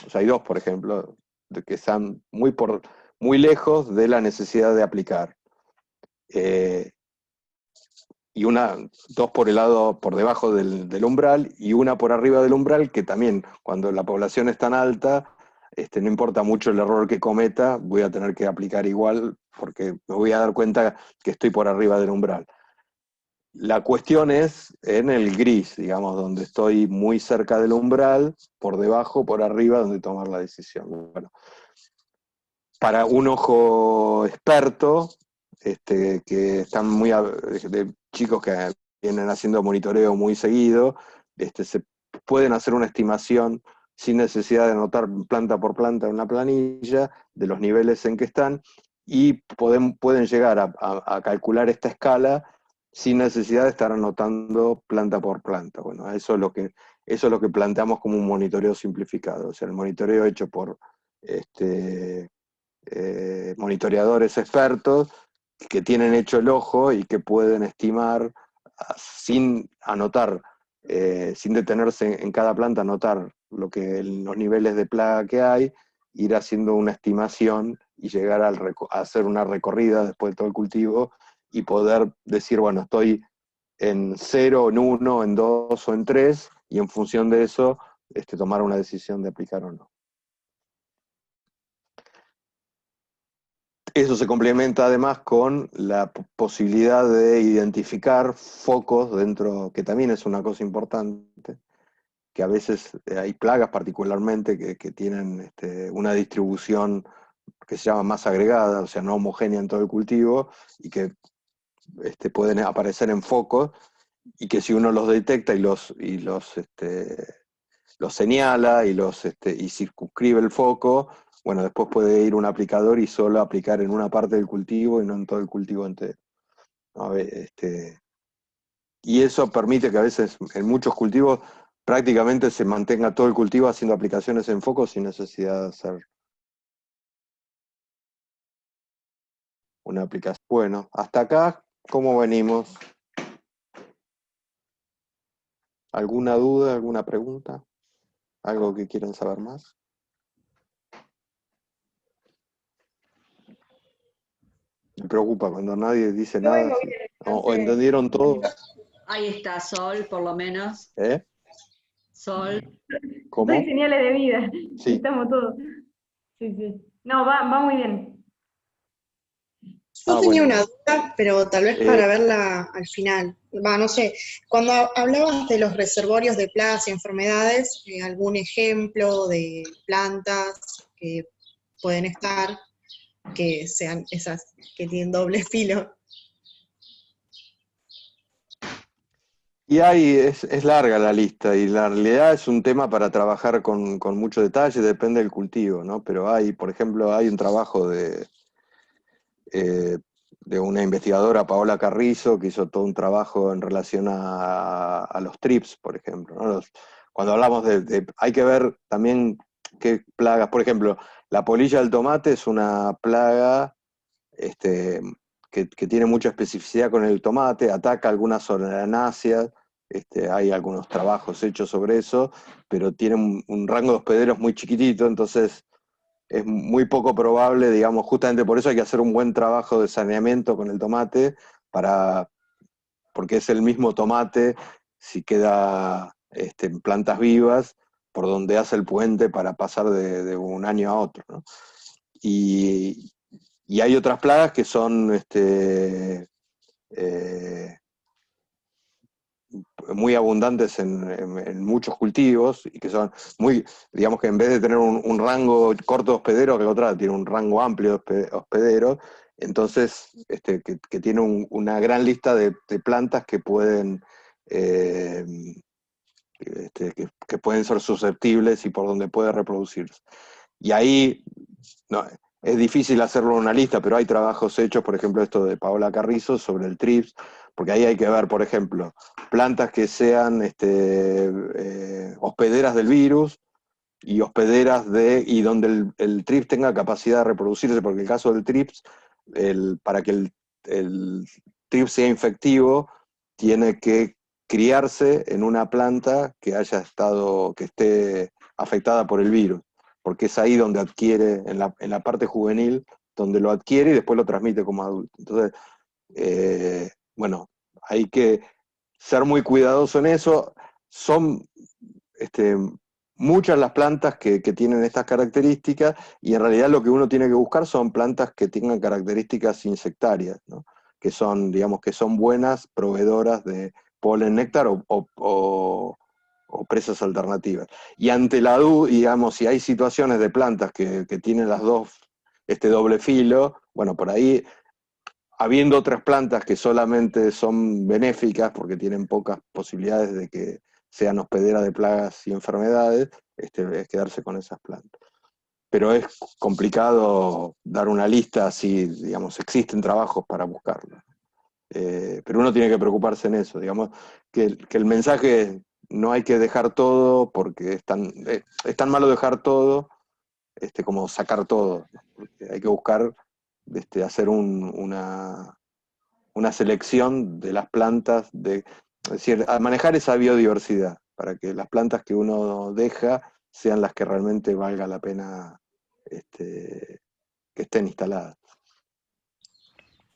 o sea, hay 2, por ejemplo, que están muy lejos de la necesidad de aplicar. Y 2 por el lado, por debajo del umbral, y una por arriba del umbral, que también, cuando la población es tan alta, no importa mucho el error que cometa, voy a tener que aplicar igual, porque me voy a dar cuenta que estoy por arriba del umbral. La cuestión es en el gris, digamos, donde estoy muy cerca del umbral, por debajo, por arriba, donde tomar la decisión. Bueno, para un ojo experto, que están de chicos que vienen haciendo monitoreo muy seguido, se pueden hacer una estimación sin necesidad de anotar planta por planta en una planilla de los niveles en que están, y pueden llegar a calcular esta escala sin necesidad de estar anotando planta por planta. Bueno, eso es lo que planteamos como un monitoreo simplificado, o sea, el monitoreo hecho por monitoreadores expertos que tienen hecho el ojo y que pueden estimar sin anotar, sin detenerse en cada planta, anotar los niveles de plaga que hay, ir haciendo una estimación y llegar a hacer una recorrida después de todo el cultivo y poder decir, bueno, estoy en 0, en 1, en 2 o en 3, y en función de eso tomar una decisión de aplicar o no. Eso se complementa además con la posibilidad de identificar focos dentro, que también es una cosa importante, que a veces hay plagas particularmente que tienen una distribución que se llama más agregada, o sea, no homogénea en todo el cultivo, y que pueden aparecer en focos, y que si uno los detecta y los señala y circunscribe el foco, bueno, después puede ir un aplicador y solo aplicar en una parte del cultivo y no en todo el cultivo entero. A ver, y eso permite que a veces en muchos cultivos prácticamente se mantenga todo el cultivo haciendo aplicaciones en foco sin necesidad de hacer una aplicación. Bueno, hasta acá, ¿cómo venimos? ¿Alguna duda, alguna pregunta? ¿Algo que quieran saber más? Me preocupa cuando nadie dice
Yo
nada.
vengo
¿Sí?
bien,
¿O
entonces,
entendieron todo?
Ahí está, Sol, por lo menos.
¿Eh?
Sol.
doy
¿Cómo?
señales de vida,
Sí.
estamos todos. Sí, sí. No, va muy bien. Yo tenía
Bueno.
una duda, pero tal vez para verla al final. Va, no sé, cuando hablabas de los reservorios de plagas y enfermedades, ¿algún ejemplo de plantas que pueden estar, que sean esas que tienen doble filo?
Y es larga la lista, y la realidad es un tema para trabajar con mucho detalle, depende del cultivo, ¿no? Pero por ejemplo, hay un trabajo eh, de una investigadora, Paola Carrizo, que hizo todo un trabajo en relación a los trips, por ejemplo, ¿no? Cuando hablamos hay que ver también qué plagas, por ejemplo, la polilla del tomate es una plaga este, que tiene mucha especificidad con el tomate, ataca algunas solanáceas, hay algunos trabajos hechos sobre eso, pero tiene un rango de hospederos muy chiquitito, entonces es muy poco probable, digamos, justamente por eso hay que hacer un buen trabajo de saneamiento con el tomate, porque es el mismo tomate, si queda en plantas vivas, por donde hace el puente para pasar de un año a otro, ¿no? Y, y hay otras plagas que son eh, muy abundantes en muchos cultivos y que son muy, digamos que en vez de tener un rango corto de hospedero, que otra tiene un rango amplio de hospedero, entonces que tiene una gran lista de plantas que pueden eh, que pueden ser susceptibles y por donde puede reproducirse. Y ahí no, es difícil hacerlo en una lista, pero hay trabajos hechos, por ejemplo, esto de Paola Carrizo sobre el TRIPS, porque ahí hay que ver, por ejemplo, plantas que sean hospederas del virus y y donde el TRIPS tenga capacidad de reproducirse, porque el caso del TRIPS, para que el TRIPS sea infectivo, tiene que criarse en una planta que esté afectada por el virus, porque es ahí donde adquiere, en la parte juvenil, donde lo adquiere y después lo transmite como adulto. Entonces, bueno, hay que ser muy cuidadoso en eso. Son este, muchas las plantas que tienen estas características y en realidad lo que uno tiene que buscar son plantas que tengan características insectarias, ¿no? Que son, digamos, que son buenas proveedoras de polen, néctar o presas alternativas. Y ante la duda, digamos, si hay situaciones de plantas que tienen las dos, este doble filo, bueno, por ahí habiendo otras plantas que solamente son benéficas porque tienen pocas posibilidades de que sean hospederas de plagas y enfermedades, es quedarse con esas plantas. Pero es complicado dar una lista así, digamos, existen trabajos para buscarlo. Pero uno tiene que preocuparse en eso, digamos, que el mensaje es, no hay que dejar todo porque es tan malo dejar todo como sacar todo. Hay que buscar hacer una selección de las plantas, es decir, a manejar esa biodiversidad, para que las plantas que uno deja sean las que realmente valga la pena que estén instaladas.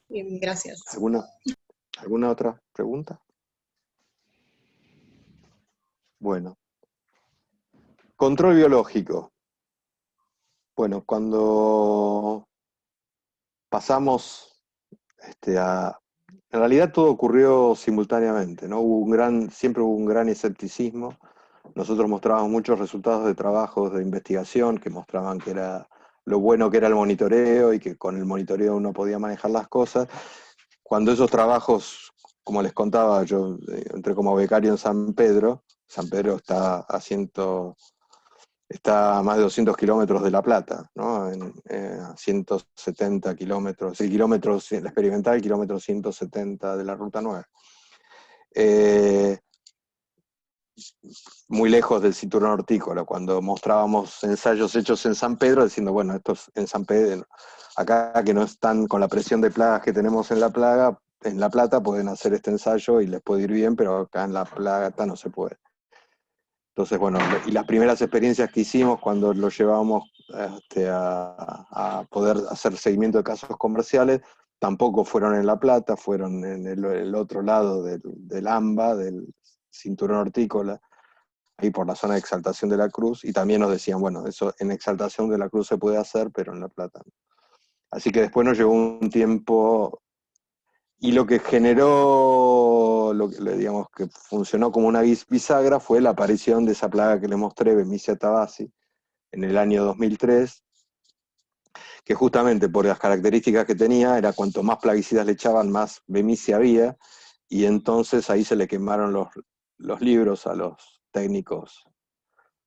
Bien, gracias.
¿Alguna otra pregunta? Bueno, control biológico. Bueno, cuando pasamos en realidad todo ocurrió simultáneamente, ¿no? Siempre hubo un gran escepticismo. Nosotros mostrábamos muchos resultados de trabajos de investigación que mostraban que era lo bueno que era el monitoreo y que con el monitoreo uno podía manejar las cosas. Cuando esos trabajos, como les contaba, yo entré como becario en San Pedro. San Pedro está a más de 200 kilómetros de La Plata, ¿no? A 170 kilómetros, sí, la experimental, kilómetro 170 de la Ruta 9. Muy lejos del cinturón hortícola, cuando mostrábamos ensayos hechos en San Pedro, diciendo, bueno, estos en San Pedro, acá que no están con la presión de plagas que tenemos en La Plata, pueden hacer este ensayo y les puede ir bien, pero acá en La Plata no se puede. Entonces, bueno, y las primeras experiencias que hicimos cuando lo llevábamos a poder hacer seguimiento de casos comerciales, tampoco fueron en La Plata, fueron en el otro lado del AMBA, del cinturón hortícola, ahí por la zona de Exaltación de la Cruz, y también nos decían, bueno, eso en Exaltación de la Cruz se puede hacer, pero en La Plata no. Así que después nos llevó un tiempo, y lo que generó, digamos que funcionó como una bisagra, fue la aparición de esa plaga que le mostré, Bemisia tabaci, en el año 2003, que justamente por las características que tenía, era cuanto más plaguicidas le echaban, más Bemisia había, y entonces ahí se le quemaron los libros a los técnicos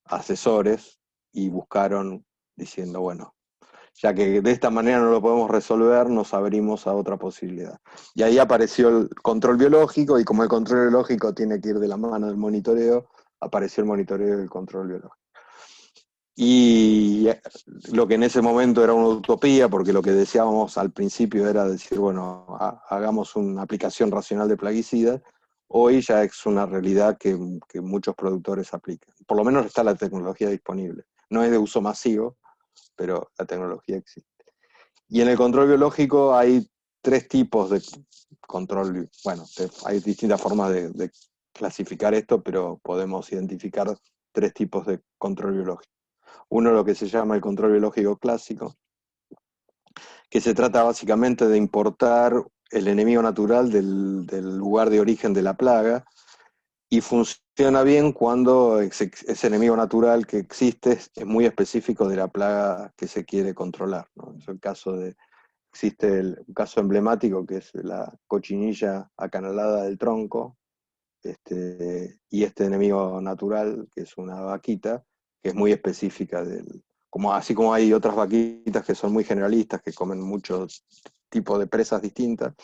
asesores y buscaron diciendo, bueno, ya que de esta manera no lo podemos resolver, nos abrimos a otra posibilidad. Y ahí apareció el control biológico, y como el control biológico tiene que ir de la mano del monitoreo, apareció el monitoreo y el control biológico. Y lo que en ese momento era una utopía, porque lo que deseábamos al principio era decir, bueno, hagamos una aplicación racional de plaguicidas, hoy ya es una realidad que muchos productores aplican. Por lo menos está la tecnología disponible. No es de uso masivo, pero la tecnología existe. Y en el control biológico hay 3 tipos de control. Bueno, hay distintas formas de clasificar esto, pero podemos identificar 3 tipos de control biológico. Uno, lo que se llama el control biológico clásico, que se trata básicamente de importar el enemigo natural del lugar de origen de la plaga, y funciona bien cuando ese enemigo natural que existe es muy específico de la plaga que se quiere controlar, ¿no? Es el caso existe un caso emblemático que es la cochinilla acanalada del tronco, y este enemigo natural, que es una vaquita, que es muy específica así como hay otras vaquitas que son muy generalistas, que comen muchos tipos de presas distintas.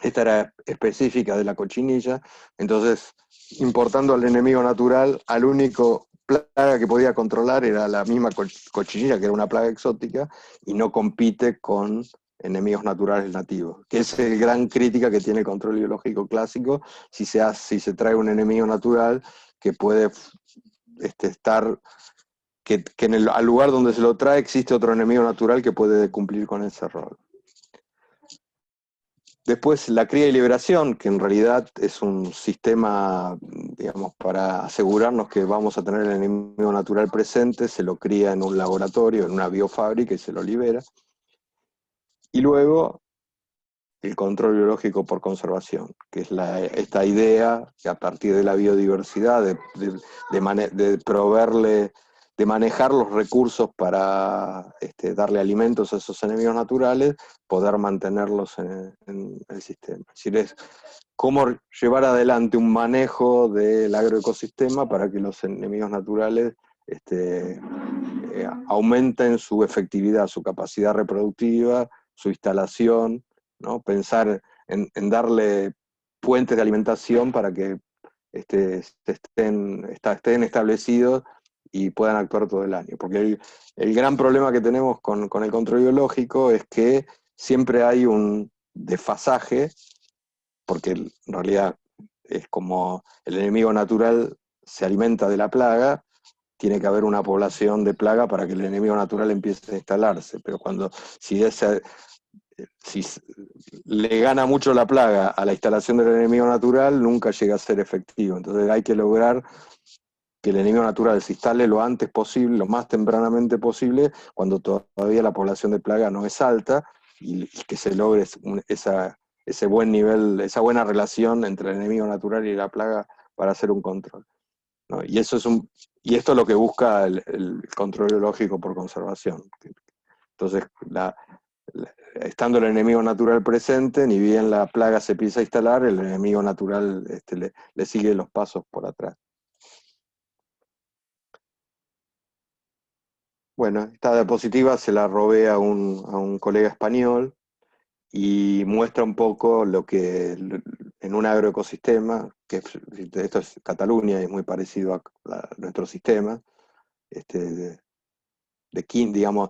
Esta era específica de la cochinilla, entonces, importando al enemigo natural, al único plaga que podía controlar era la misma cochinilla, que era una plaga exótica, y no compite con enemigos naturales nativos, que es la gran crítica que tiene el control biológico clásico. Si se trae un enemigo natural que puede estar, que al lugar donde se lo trae existe otro enemigo natural que puede cumplir con ese rol. Después la cría y liberación, que en realidad es un sistema, digamos, para asegurarnos que vamos a tener el enemigo natural presente, se lo cría en un laboratorio, en una biofábrica, y se lo libera. Y luego el control biológico por conservación, que es esta idea que a partir de la biodiversidad, de proveerle, de manejar los recursos para darle alimentos a esos enemigos naturales, poder mantenerlos en el sistema. Es decir, es cómo llevar adelante un manejo del agroecosistema para que los enemigos naturales aumenten su efectividad, su capacidad reproductiva, su instalación, ¿no? Pensar en darle fuentes de alimentación para que estén establecidos y puedan actuar todo el año. Porque el gran problema que tenemos con el control biológico es que siempre hay un desfasaje, porque en realidad es como el enemigo natural se alimenta de la plaga, tiene que haber una población de plaga para que el enemigo natural empiece a instalarse. Pero si le gana mucho la plaga a la instalación del enemigo natural, nunca llega a ser efectivo. Entonces hay que lograr que el enemigo natural se instale lo antes posible, lo más tempranamente posible, cuando todavía la población de plaga no es alta, y que se logre ese buen nivel, esa buena relación entre el enemigo natural y la plaga para hacer un control, ¿no? Y esto es lo que busca el control biológico por conservación. Entonces, estando el enemigo natural presente, ni bien la plaga se empieza a instalar, el enemigo natural le sigue los pasos por atrás. Bueno, esta diapositiva se la robé a un colega español y muestra un poco lo que en un agroecosistema, esto es Cataluña y es muy parecido a nuestro sistema, digamos,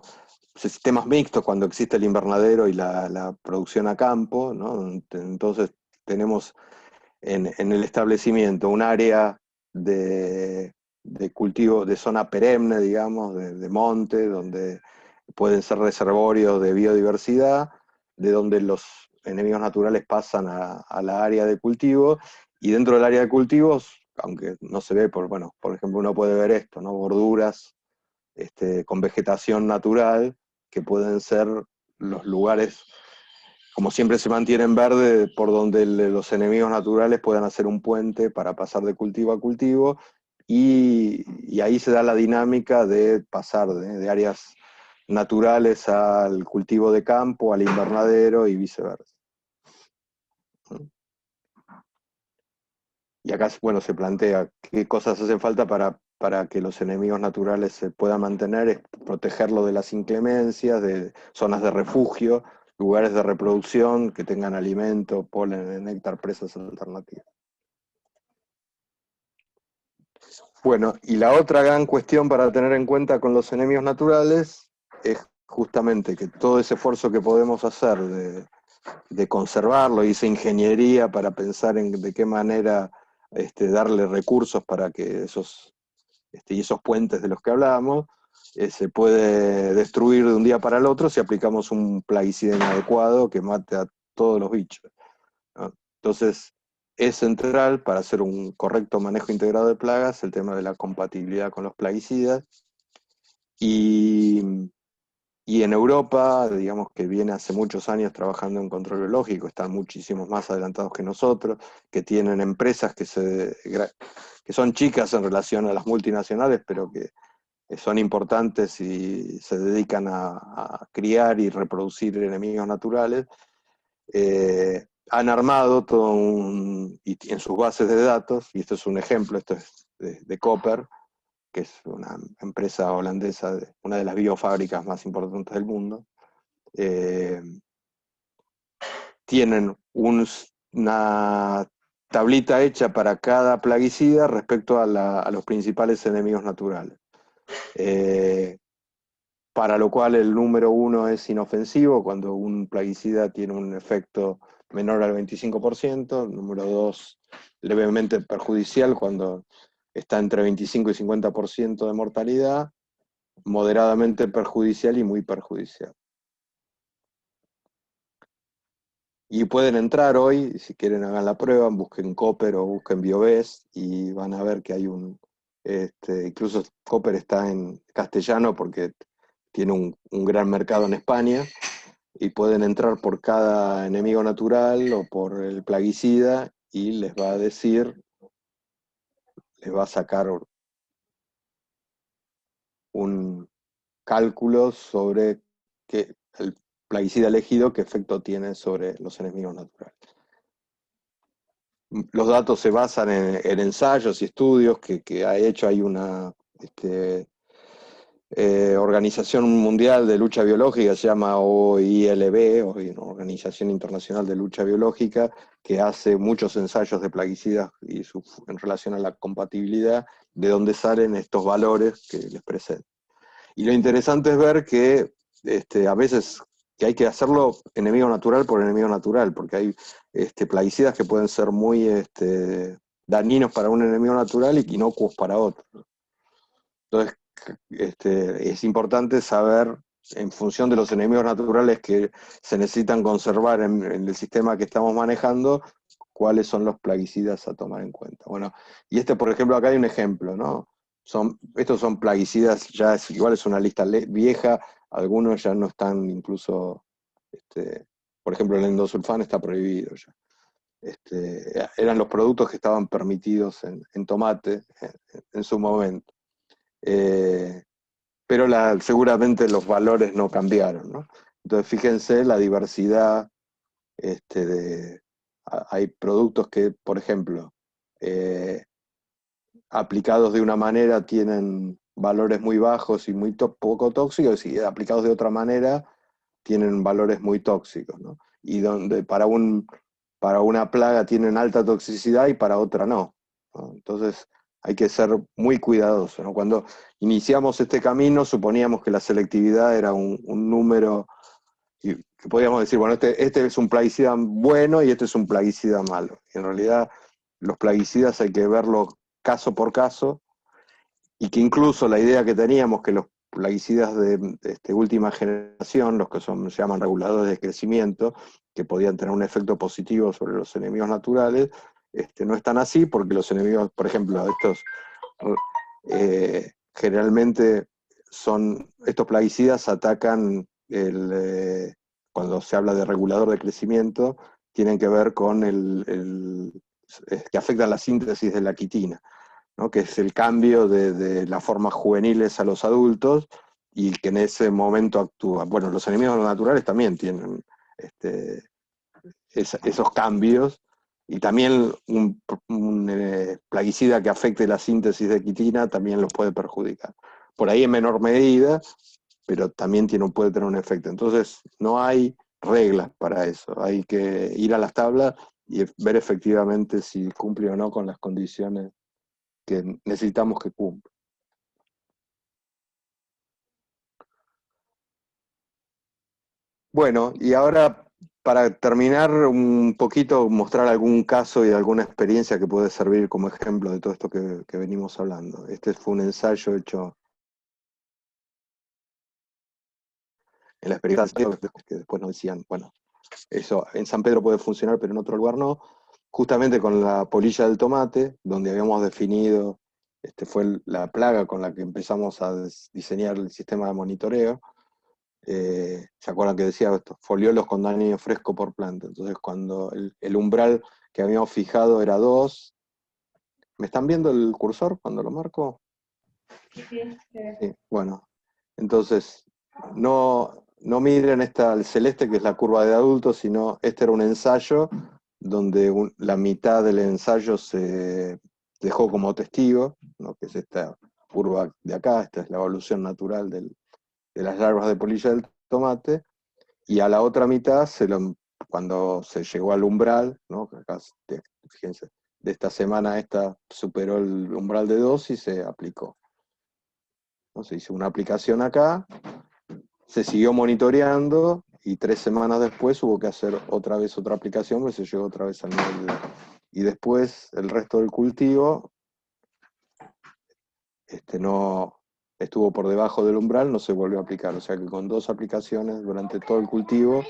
sistemas mixtos cuando existe el invernadero y la producción a campo, ¿no? Entonces tenemos en el establecimiento un área de cultivo de zona perenne, digamos, de monte, donde pueden ser reservorios de biodiversidad, de donde los enemigos naturales pasan a la área de cultivo, y dentro del área de cultivos, aunque no se ve, por ejemplo, uno puede ver esto, ¿no? Borduras con vegetación natural, que pueden ser los lugares, como siempre se mantienen verde, por donde los enemigos naturales puedan hacer un puente para pasar de cultivo a cultivo, y ahí se da la dinámica de pasar de áreas naturales al cultivo de campo, al invernadero y viceversa. Y acá, bueno, se plantea qué cosas hacen falta para que los enemigos naturales se puedan mantener, es protegerlo de las inclemencias, de zonas de refugio, lugares de reproducción que tengan alimento, polen, néctar, presas alternativas. Bueno, y la otra gran cuestión para tener en cuenta con los enemigos naturales es justamente que todo ese esfuerzo que podemos hacer de conservarlo y esa ingeniería para pensar en de qué manera darle recursos para que y esos puentes de los que hablábamos se puede destruir de un día para el otro si aplicamos un plaguicida inadecuado que mate a todos los bichos, ¿no? Entonces, es central para hacer un correcto manejo integrado de plagas el tema de la compatibilidad con los plaguicidas. Y en Europa, digamos que viene hace muchos años trabajando en control biológico, están muchísimos más adelantados que nosotros, que tienen empresas que son chicas en relación a las multinacionales, pero que son importantes y se dedican a criar y reproducir enemigos naturales. Han armado y en sus bases de datos, y esto es un ejemplo, esto es de Cooper, que es una empresa holandesa, una de las biofábricas más importantes del mundo, tienen una tablita hecha para cada plaguicida respecto a los principales enemigos naturales. Para lo cual el número 1 es inofensivo, cuando un plaguicida tiene un efecto menor al 25%, el número 2 levemente perjudicial cuando está entre 25 y 50% de mortalidad, moderadamente perjudicial y muy perjudicial. Y pueden entrar hoy, si quieren hagan la prueba, busquen Cooper o busquen BioBest y van a ver que hay incluso Cooper está en castellano porque tiene un gran mercado en España, y pueden entrar por cada enemigo natural o por el plaguicida y les va a decir, les va a sacar un cálculo sobre el plaguicida elegido, qué efecto tiene sobre los enemigos naturales. Los datos se basan en ensayos y estudios que ha hecho. Hay una Organización Mundial de Lucha Biológica, se llama OILB, Organización Internacional de Lucha Biológica, que hace muchos ensayos de plaguicidas en relación a la compatibilidad, de dónde salen estos valores que les presento. Y lo interesante es ver que a veces que hay que hacerlo enemigo natural por enemigo natural, porque hay plaguicidas que pueden ser muy dañinos para un enemigo natural y inocuos para otro. Entonces, es importante saber, en función de los enemigos naturales que se necesitan conservar en el sistema que estamos manejando, cuáles son los plaguicidas a tomar en cuenta. Bueno, y por ejemplo, acá hay un ejemplo, ¿no? Estos son plaguicidas, igual es una lista vieja, algunos ya no están incluso, por ejemplo, el endosulfán está prohibido ya. Eran los productos que estaban permitidos en tomate en su momento. Pero seguramente los valores no cambiaron, ¿no? Entonces fíjense la diversidad hay productos que, por ejemplo, aplicados de una manera tienen valores muy bajos y muy poco tóxicos, y aplicados de otra manera tienen valores muy tóxicos, ¿no? Y donde para una plaga tienen alta toxicidad y para otra no, ¿no? Entonces hay que ser muy cuidadosos, ¿no? Cuando iniciamos este camino suponíamos que la selectividad era un número, y que podíamos decir, bueno, este es un plaguicida bueno y este es un plaguicida malo. Y en realidad los plaguicidas hay que verlos caso por caso, y que incluso la idea que teníamos que los plaguicidas de última generación, los que se llaman reguladores de crecimiento, que podían tener un efecto positivo sobre los enemigos naturales, no están así, porque los enemigos, por ejemplo, generalmente estos plaguicidas atacan cuando se habla de regulador de crecimiento, tienen que ver con que afectan la síntesis de la quitina, ¿no? Que es el cambio de las formas juveniles a los adultos, y que en ese momento actúa. Bueno, los enemigos naturales también tienen esos cambios, Y también un plaguicida que afecte la síntesis de quitina también los puede perjudicar. Por ahí en menor medida, pero también puede tener un efecto. Entonces, no hay reglas para eso. Hay que ir a las tablas y ver efectivamente si cumple o no con las condiciones que necesitamos que cumpla. Bueno, y ahora para terminar un poquito, mostrar algún caso y alguna experiencia que puede servir como ejemplo de todo esto que venimos hablando. Este fue un ensayo hecho en la experiencia que después nos decían, bueno, eso en San Pedro puede funcionar, pero en otro lugar no. Justamente con la polilla del tomate, donde habíamos definido, fue la plaga con la que empezamos a diseñar el sistema de monitoreo. ¿Se acuerdan que decía esto? Foliolos con daño fresco por planta. Entonces, cuando el umbral que habíamos fijado era 2, ¿me están viendo el cursor cuando lo marco? Sí, bueno, entonces, no miren el celeste, que es la curva de adultos, sino este era un ensayo donde la mitad del ensayo se dejó como testigo, ¿no? Que es esta curva de acá, esta es la evolución natural de las larvas de polilla del tomate, y a la otra mitad, cuando se llegó al umbral, ¿no? Acá, fíjense, de esta semana esta superó el umbral de 2 y se aplicó. ¿No? Se hizo una aplicación acá, se siguió monitoreando, y 3 semanas después hubo que hacer otra vez otra aplicación, porque se llegó otra vez al nivel de 2. Y después el resto del cultivo no estuvo por debajo del umbral, no se volvió a aplicar. O sea que con 2 aplicaciones durante todo el cultivo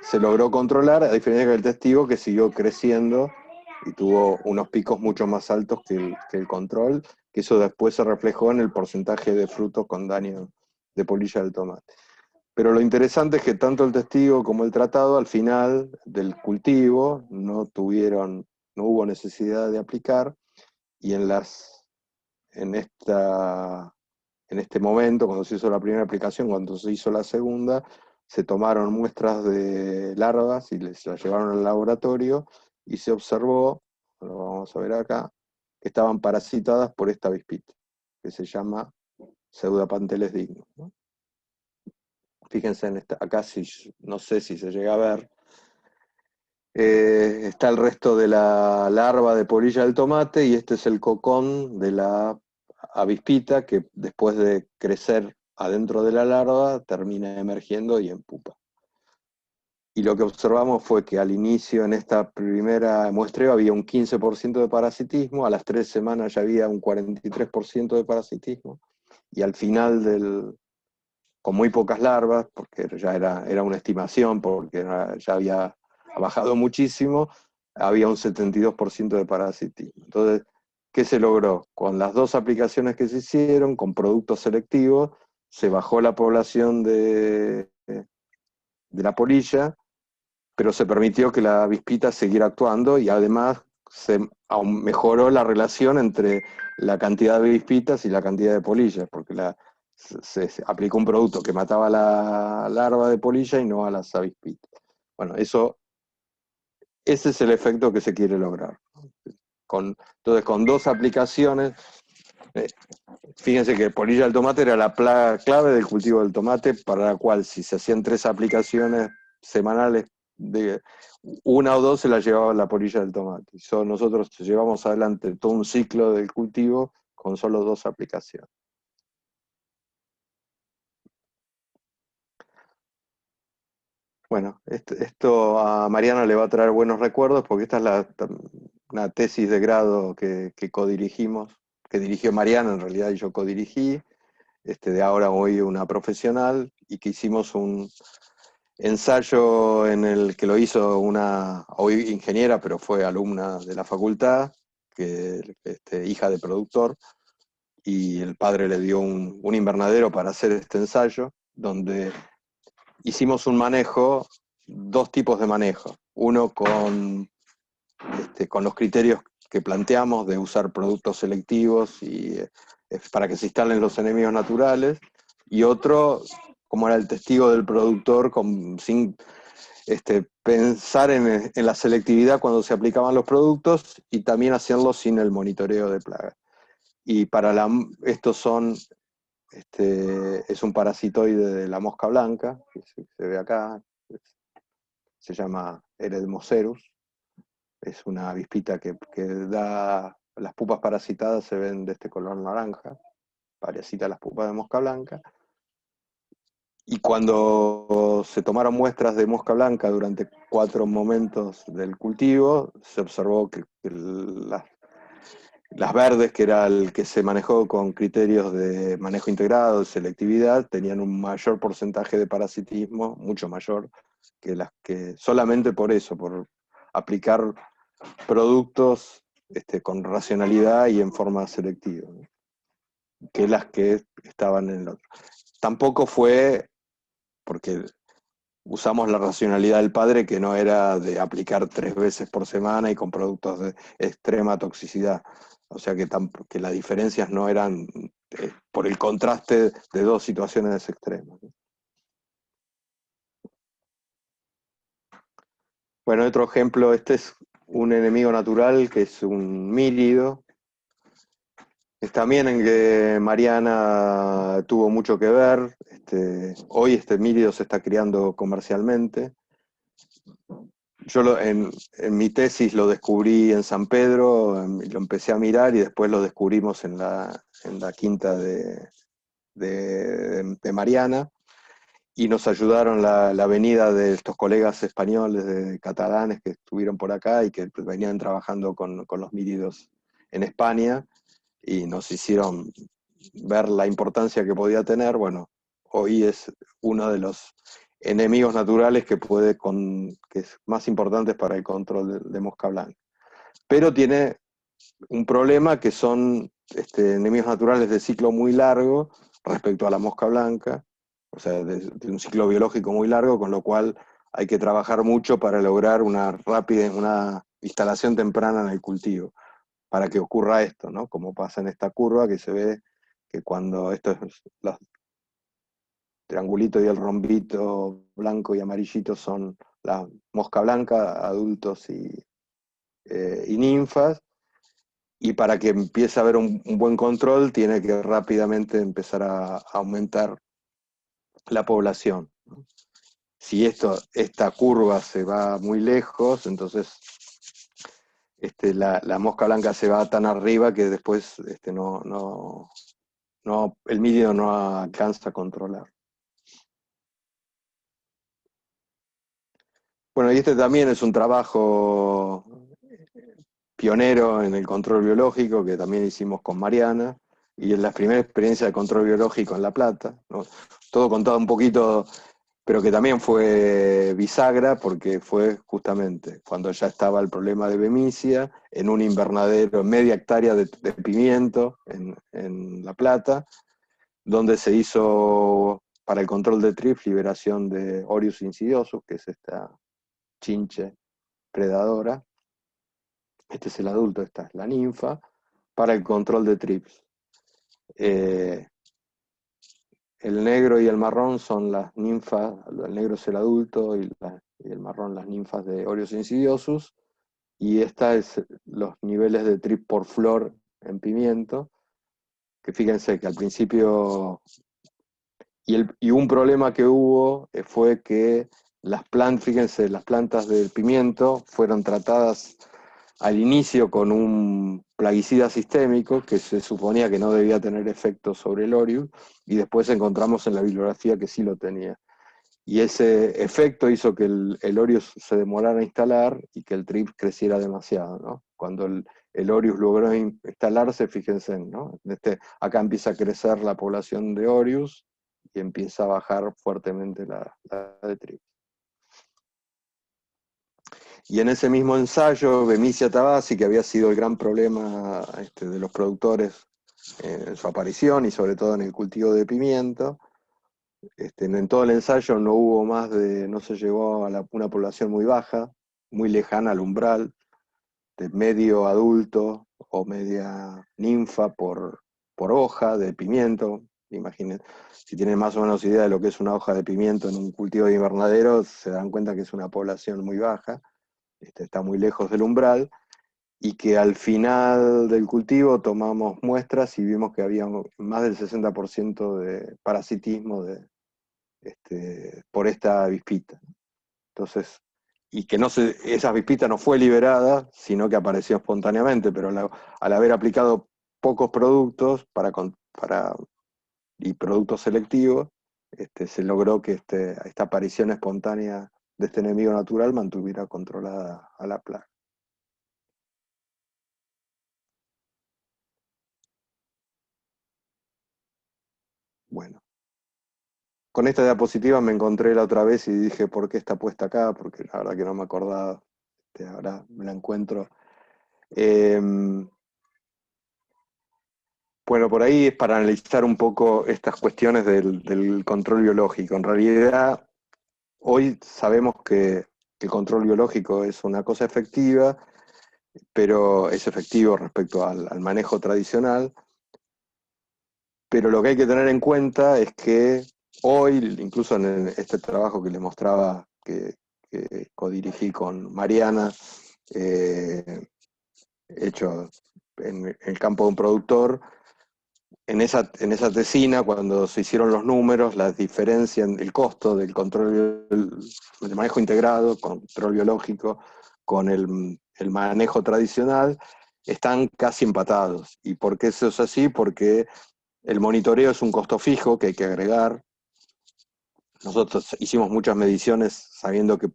se logró controlar, a diferencia del testigo, que siguió creciendo y tuvo unos picos mucho más altos que el control, que eso después se reflejó en el porcentaje de frutos con daño de polilla del tomate. Pero lo interesante es que tanto el testigo como el tratado, al final del cultivo, no hubo necesidad de aplicar, y en este momento, cuando se hizo la primera aplicación, cuando se hizo la segunda, se tomaron muestras de larvas y las llevaron al laboratorio, y se observó, lo vamos a ver acá, que estaban parasitadas por esta avispita, que se llama Pseudapanteles dignus, ¿no? Fíjense acá, no sé si se llega a ver, está el resto de la larva de polilla del tomate, y este es el cocón de la avispita, que después de crecer adentro de la larva termina emergiendo y en pupa. Y lo que observamos fue que al inicio, en esta primera muestreo, había un 15% de parasitismo, a las 3 semanas ya había un 43% de parasitismo, y al final con muy pocas larvas, porque ya era una estimación, porque ya había bajado muchísimo, había un 72% de parasitismo. Entonces, ¿qué se logró? Con las 2 aplicaciones que se hicieron, con productos selectivos, se bajó la población de la polilla, pero se permitió que la avispita siguiera actuando, y además mejoró la relación entre la cantidad de avispitas y la cantidad de polillas, porque se aplicó un producto que mataba a la larva de polilla y no a las avispitas. Bueno, ese es el efecto que se quiere lograr. Entonces, con 2 aplicaciones, fíjense que polilla del tomate era la plaga clave del cultivo del tomate, para la cual, si se hacían 3 aplicaciones semanales, de 1 o 2 se la llevaba la polilla del tomate. Nosotros llevamos adelante todo un ciclo del cultivo con solo 2 aplicaciones. Bueno, esto a Mariana le va a traer buenos recuerdos, porque esta es una tesis de grado que codirigimos, que dirigió Mariana en realidad, y yo codirigí, de ahora hoy una profesional, y que hicimos un ensayo en el que lo hizo una hoy ingeniera, pero fue alumna de la facultad, hija de productor, y el padre le dio un invernadero para hacer este ensayo, donde hicimos un manejo, 2 tipos de manejo. Uno con los criterios que planteamos de usar productos selectivos y para que se instalen los enemigos naturales, y otro, como era el testigo del productor, sin pensar en la selectividad cuando se aplicaban los productos y también hacerlo sin el monitoreo de plagas. Y estos son, es un parasitoide de la mosca blanca, que se ve acá, se llama Eretmocerus, es una avispita que da, las pupas parasitadas se ven de este color naranja, parasita las pupas de mosca blanca. Y cuando se tomaron muestras de mosca blanca durante 4 momentos del cultivo, se observó que las verdes, que era el que se manejó con criterios de manejo integrado, de selectividad, tenían un mayor porcentaje de parasitismo, mucho mayor, que las que solamente por eso, por aplicar productos con racionalidad y en forma selectiva, ¿no? Que las que estaban en el otro. Tampoco fue porque usamos la racionalidad del padre, que no era de aplicar 3 veces por semana y con productos de extrema toxicidad. O sea que las diferencias no eran por el contraste de 2 situaciones extremas. Bueno, otro ejemplo, este es un enemigo natural que es un mílido. Es también en que Mariana tuvo mucho que ver. Hoy este mílido se está criando comercialmente. Yo en mi tesis lo descubrí en San Pedro, lo empecé a mirar y después lo descubrimos en la quinta de Mariana, y nos ayudaron la venida de estos colegas españoles, catalanes que estuvieron por acá y que venían trabajando con los mílidos en España, y nos hicieron ver la importancia que podía tener. Bueno, hoy es uno de los enemigos naturales que es más importantes para el control de mosca blanca. Pero tiene un problema que son enemigos naturales de ciclo muy largo respecto a la mosca blanca, o sea, de un ciclo biológico muy largo, con lo cual hay que trabajar mucho para lograr una instalación temprana en el cultivo, para que ocurra esto, ¿no? Como pasa en esta curva, que se ve que cuando los triangulitos y el rombito blanco y amarillito son la mosca blanca, adultos y ninfas, y para que empiece a haber un buen control tiene que rápidamente empezar a aumentar la población, ¿no? Si esta curva se va muy lejos, entonces la mosca blanca se va tan arriba que después el mílido no alcanza a controlar. Bueno, y este también es un trabajo pionero en el control biológico que también hicimos con Mariana, y es la primera experiencia de control biológico en La Plata, ¿no? Todo contado un poquito, pero que también fue bisagra, porque fue justamente cuando ya estaba el problema de bemicia, en un invernadero, media hectárea de pimiento en La Plata, donde se hizo para el control de trips liberación de Orius insidiosus, que es esta chinche predadora. Este es el adulto, esta es la ninfa, para el control de trips. El negro y el marrón son las ninfas, el negro es el adulto y el marrón las ninfas de Orius insidiosus, y esta es los niveles de trip por flor en pimiento, que fíjense que al principio, y un problema que hubo fue que fíjense, las plantas del pimiento fueron tratadas al inicio con un plaguicida sistémico que se suponía que no debía tener efecto sobre el Orius, y después encontramos en la bibliografía que sí lo tenía. Y ese efecto hizo que el Orius se demorara a instalar y que el trip creciera demasiado, ¿no? Cuando el Orius logró instalarse, fíjense, ¿no? Acá empieza a crecer la población de Orius y empieza a bajar fuertemente la de trip. Y en ese mismo ensayo, Bemisia tabaci, que había sido el gran problema de los productores en su aparición y sobre todo en el cultivo de pimiento, en todo el ensayo no se llegó a una población muy baja, muy lejana al umbral, de medio adulto o media ninfa por hoja de pimiento, Imaginen, si tienen más o menos idea de lo que es una hoja de pimiento en un cultivo de invernadero, se dan cuenta que es una población muy baja, está muy lejos del umbral, y que al final del cultivo tomamos muestras y vimos que había más del 60% de parasitismo por esta avispita. Entonces, y que esa avispita no fue liberada, sino que apareció espontáneamente, pero al haber aplicado pocos productos y productos selectivos, se logró que esta aparición espontánea de este enemigo natural mantuviera controlada a la plaga. Bueno, con esta diapositiva me encontré la otra vez y dije, ¿por qué está puesta acá? Porque la verdad que no me acordaba, ahora me la encuentro. Bueno, por ahí es para analizar un poco estas cuestiones del control biológico. En realidad, hoy sabemos que el control biológico es una cosa efectiva, pero es efectivo respecto al manejo tradicional. Pero lo que hay que tener en cuenta es que hoy, incluso en este trabajo que les mostraba, que codirigí con Mariana, hecho en el campo de un productor, en esa tesina, cuando se hicieron los números, las diferencias, el costo del control, del manejo integrado, control biológico, con el manejo tradicional, están casi empatados. ¿Y por qué eso es así? Porque el monitoreo es un costo fijo que hay que agregar. Nosotros hicimos muchas mediciones sabiendo que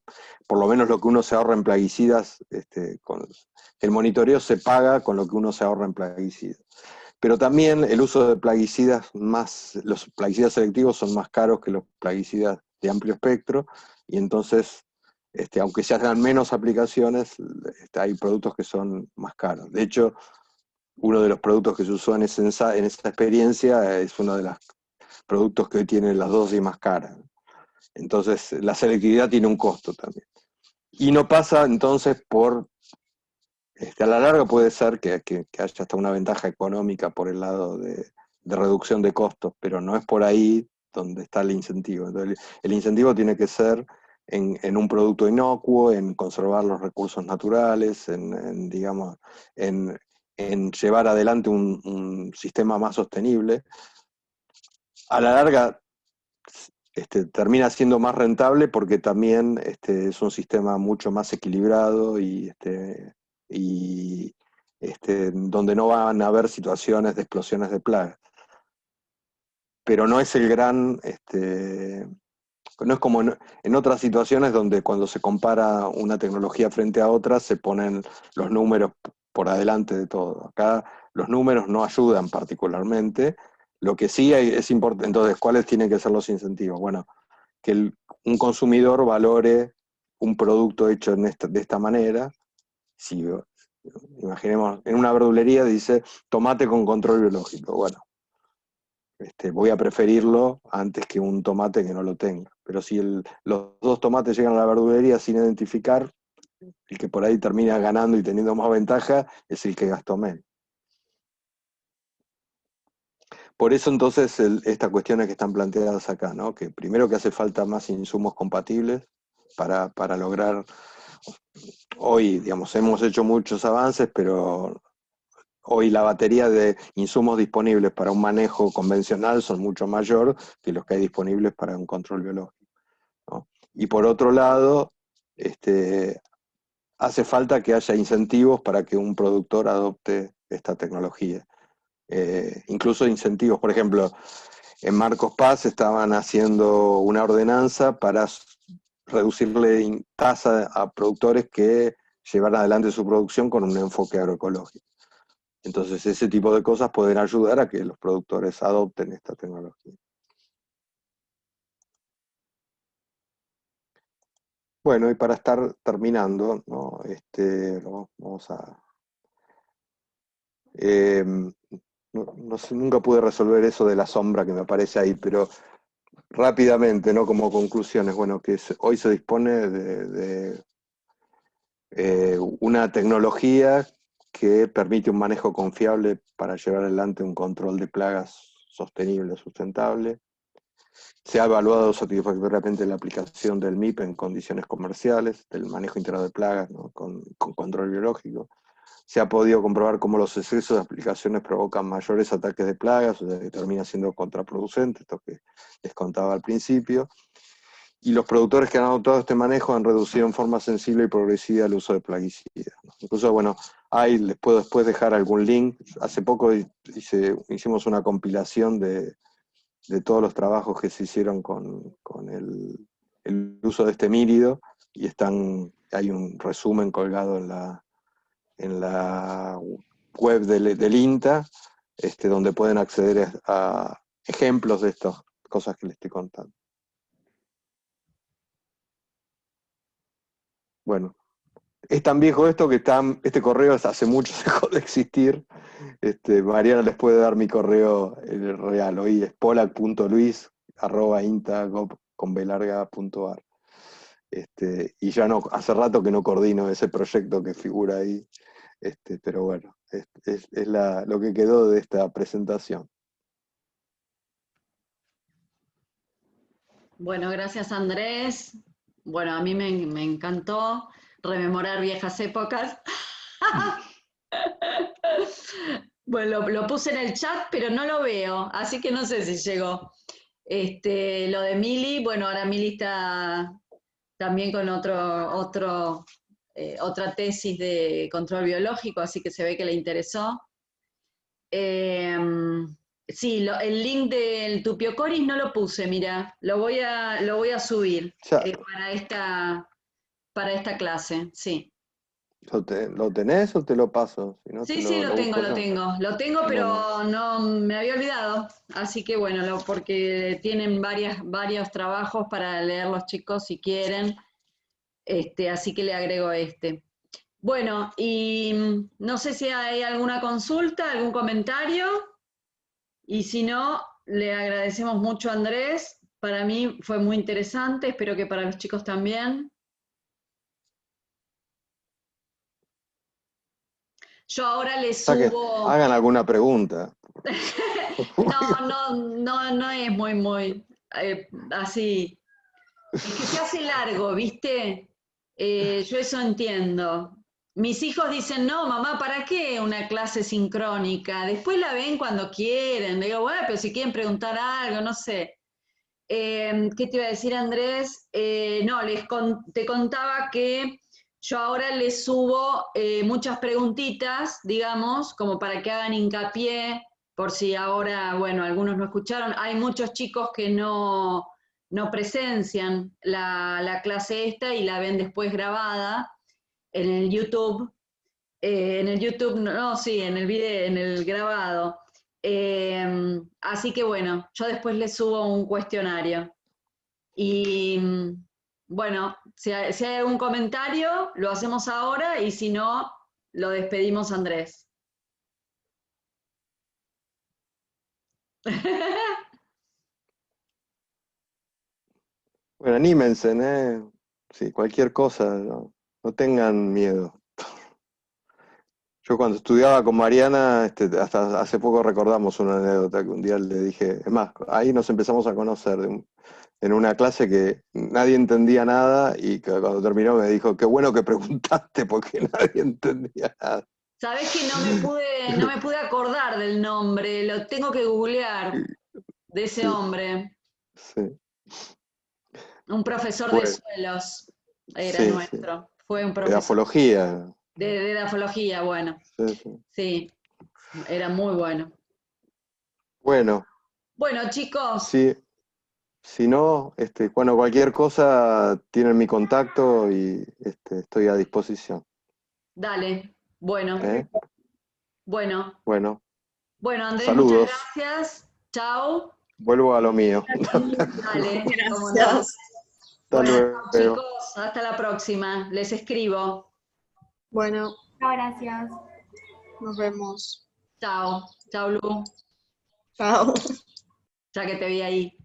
por lo menos lo que uno se ahorra en plaguicidas, el monitoreo se paga con lo que uno se ahorra en plaguicidas. Pero también el uso de plaguicidas los plaguicidas selectivos son más caros que los plaguicidas de amplio espectro, y entonces, aunque se hagan menos aplicaciones, hay productos que son más caros. De hecho, uno de los productos que se usó en esa experiencia es uno de los productos que hoy tienen las dosis más caras. Entonces, la selectividad tiene un costo también. Y no pasa entonces por... a la larga puede ser que haya hasta una ventaja económica por el lado de reducción de costos, pero no es por ahí donde está el incentivo. Entonces, el incentivo tiene que ser en un producto inocuo, en conservar los recursos naturales, digamos, en llevar adelante un sistema más sostenible. A la larga termina siendo más rentable porque también es un sistema mucho más equilibrado y donde no van a haber situaciones de explosiones de plagas. Pero no es el gran, no es como en otras situaciones donde cuando se compara una tecnología frente a otra se ponen los números por adelante de todo. Acá los números no ayudan particularmente. Lo que sí es importante, entonces, ¿cuáles tienen que ser los incentivos? Bueno, que un consumidor valore un producto hecho de esta manera. Si imaginemos, en una verdulería dice tomate con control biológico. Bueno, voy a preferirlo antes que un tomate que no lo tenga. Pero si los dos tomates llegan a la verdulería sin identificar, el que por ahí termina ganando y teniendo más ventaja es el que gastó menos. Por eso entonces estas cuestiones que están planteadas acá, ¿no? Que primero que hace falta más insumos compatibles para lograr, hoy, digamos, hemos hecho muchos avances, pero hoy la batería de insumos disponibles para un manejo convencional son mucho mayor que los que hay disponibles para un control biológico, ¿no? Y por otro lado, hace falta que haya incentivos para que un productor adopte esta tecnología. Incluso incentivos, por ejemplo, en Marcos Paz estaban haciendo una ordenanza para reducirle tasa a productores que llevaran adelante su producción con un enfoque agroecológico. Entonces ese tipo de cosas pueden ayudar a que los productores adopten esta tecnología. Bueno, y para estar terminando, ¿no? Vamos a... no sé, nunca pude resolver eso de la sombra que me aparece ahí, pero rápidamente, ¿no? Como conclusiones, bueno, que hoy se dispone de una tecnología que permite un manejo confiable para llevar adelante un control de plagas sostenible, sustentable. Se ha evaluado satisfactoriamente la aplicación del MIP en condiciones comerciales, del manejo integrado de plagas, ¿no? con control biológico. Se ha podido comprobar cómo los excesos de aplicaciones provocan mayores ataques de plagas, o sea que termina siendo contraproducente, esto que les contaba al principio. Y los productores que han adoptado este manejo han reducido en forma sensible y progresiva el uso de plaguicidas, ¿no? Incluso, bueno, les puedo después dejar algún link. Hace poco hicimos una compilación de todos los trabajos que se hicieron con el uso de este mírido, y hay un resumen colgado en la web del INTA, donde pueden acceder a ejemplos de estas cosas que les estoy contando. Bueno, es tan viejo esto que este correo hace mucho dejó de existir. Mariana les puede dar mi correo real, hoy es polac.luis@inta.gov.ar. Y ya no, hace rato que no coordino ese proyecto que figura ahí, pero bueno, es lo que quedó de esta presentación.
Bueno, gracias Andrés. Bueno, a mí me encantó rememorar viejas épocas. Bueno, lo puse en el chat, pero no lo veo, así que no sé si llegó. Lo de Mili, bueno, ahora Mili está también con otra tesis de control biológico, así que se ve que le interesó. Sí, el link del Tupiocoris no lo puse, mira, lo voy a subir para esta clase, sí.
¿Lo tenés o te lo paso? Si no,
Sí, lo tengo,
busco
pero
Bueno.
no me había olvidado, así que bueno, porque tienen varios trabajos para leer los chicos si quieren, así que le agrego este. Bueno, y no sé si hay alguna consulta, algún comentario, y si no, le agradecemos mucho a Andrés, para mí fue muy interesante, espero que para los chicos también. Yo ahora les subo...
Hagan alguna pregunta.
No es muy así. Es que se hace largo, ¿viste? Yo eso entiendo. Mis hijos dicen, no, mamá, ¿para qué una clase sincrónica? Después la ven cuando quieren. Le digo, bueno, pero si quieren preguntar algo, no sé. ¿Qué te iba a decir, Andrés? No, te contaba que yo ahora les subo muchas preguntitas, digamos, como para que hagan hincapié, por si ahora, bueno, algunos no escucharon. Hay muchos chicos que no presencian la clase esta y la ven después grabada en el YouTube. En el YouTube, no, sí, en el video, en el grabado. Así que bueno, yo después les subo un cuestionario. Y bueno, si hay algún comentario, lo hacemos ahora y si no, lo despedimos, Andrés.
Bueno, anímense, ¿eh? Sí, cualquier cosa, no tengan miedo. Yo cuando estudiaba con Mariana, hasta hace poco recordamos una anécdota que un día le dije, es más, ahí nos empezamos a conocer en una clase que nadie entendía nada, y que cuando terminó me dijo, qué bueno que preguntaste porque nadie entendía nada.
Sabés que no me pude acordar del nombre, lo tengo que googlear de ese hombre.
Sí.
Un profesor de suelos era nuestro.
Sí.
Fue un profesor.
Edafología.
De edafología, bueno. Sí, era muy bueno.
Bueno.
Bueno, chicos.
Sí. Si no, bueno, cualquier cosa tienen mi contacto y estoy a disposición.
Dale, bueno. Bueno. Bueno, Andrés,
saludos.
muchas gracias. Chao.
Vuelvo a lo mío.
Dale,
gracias.
Bueno, chicos, hasta la próxima. Les escribo.
Bueno.
Gracias.
Nos vemos.
Chao. Chao, Lu.
Chao.
Ya que te vi ahí.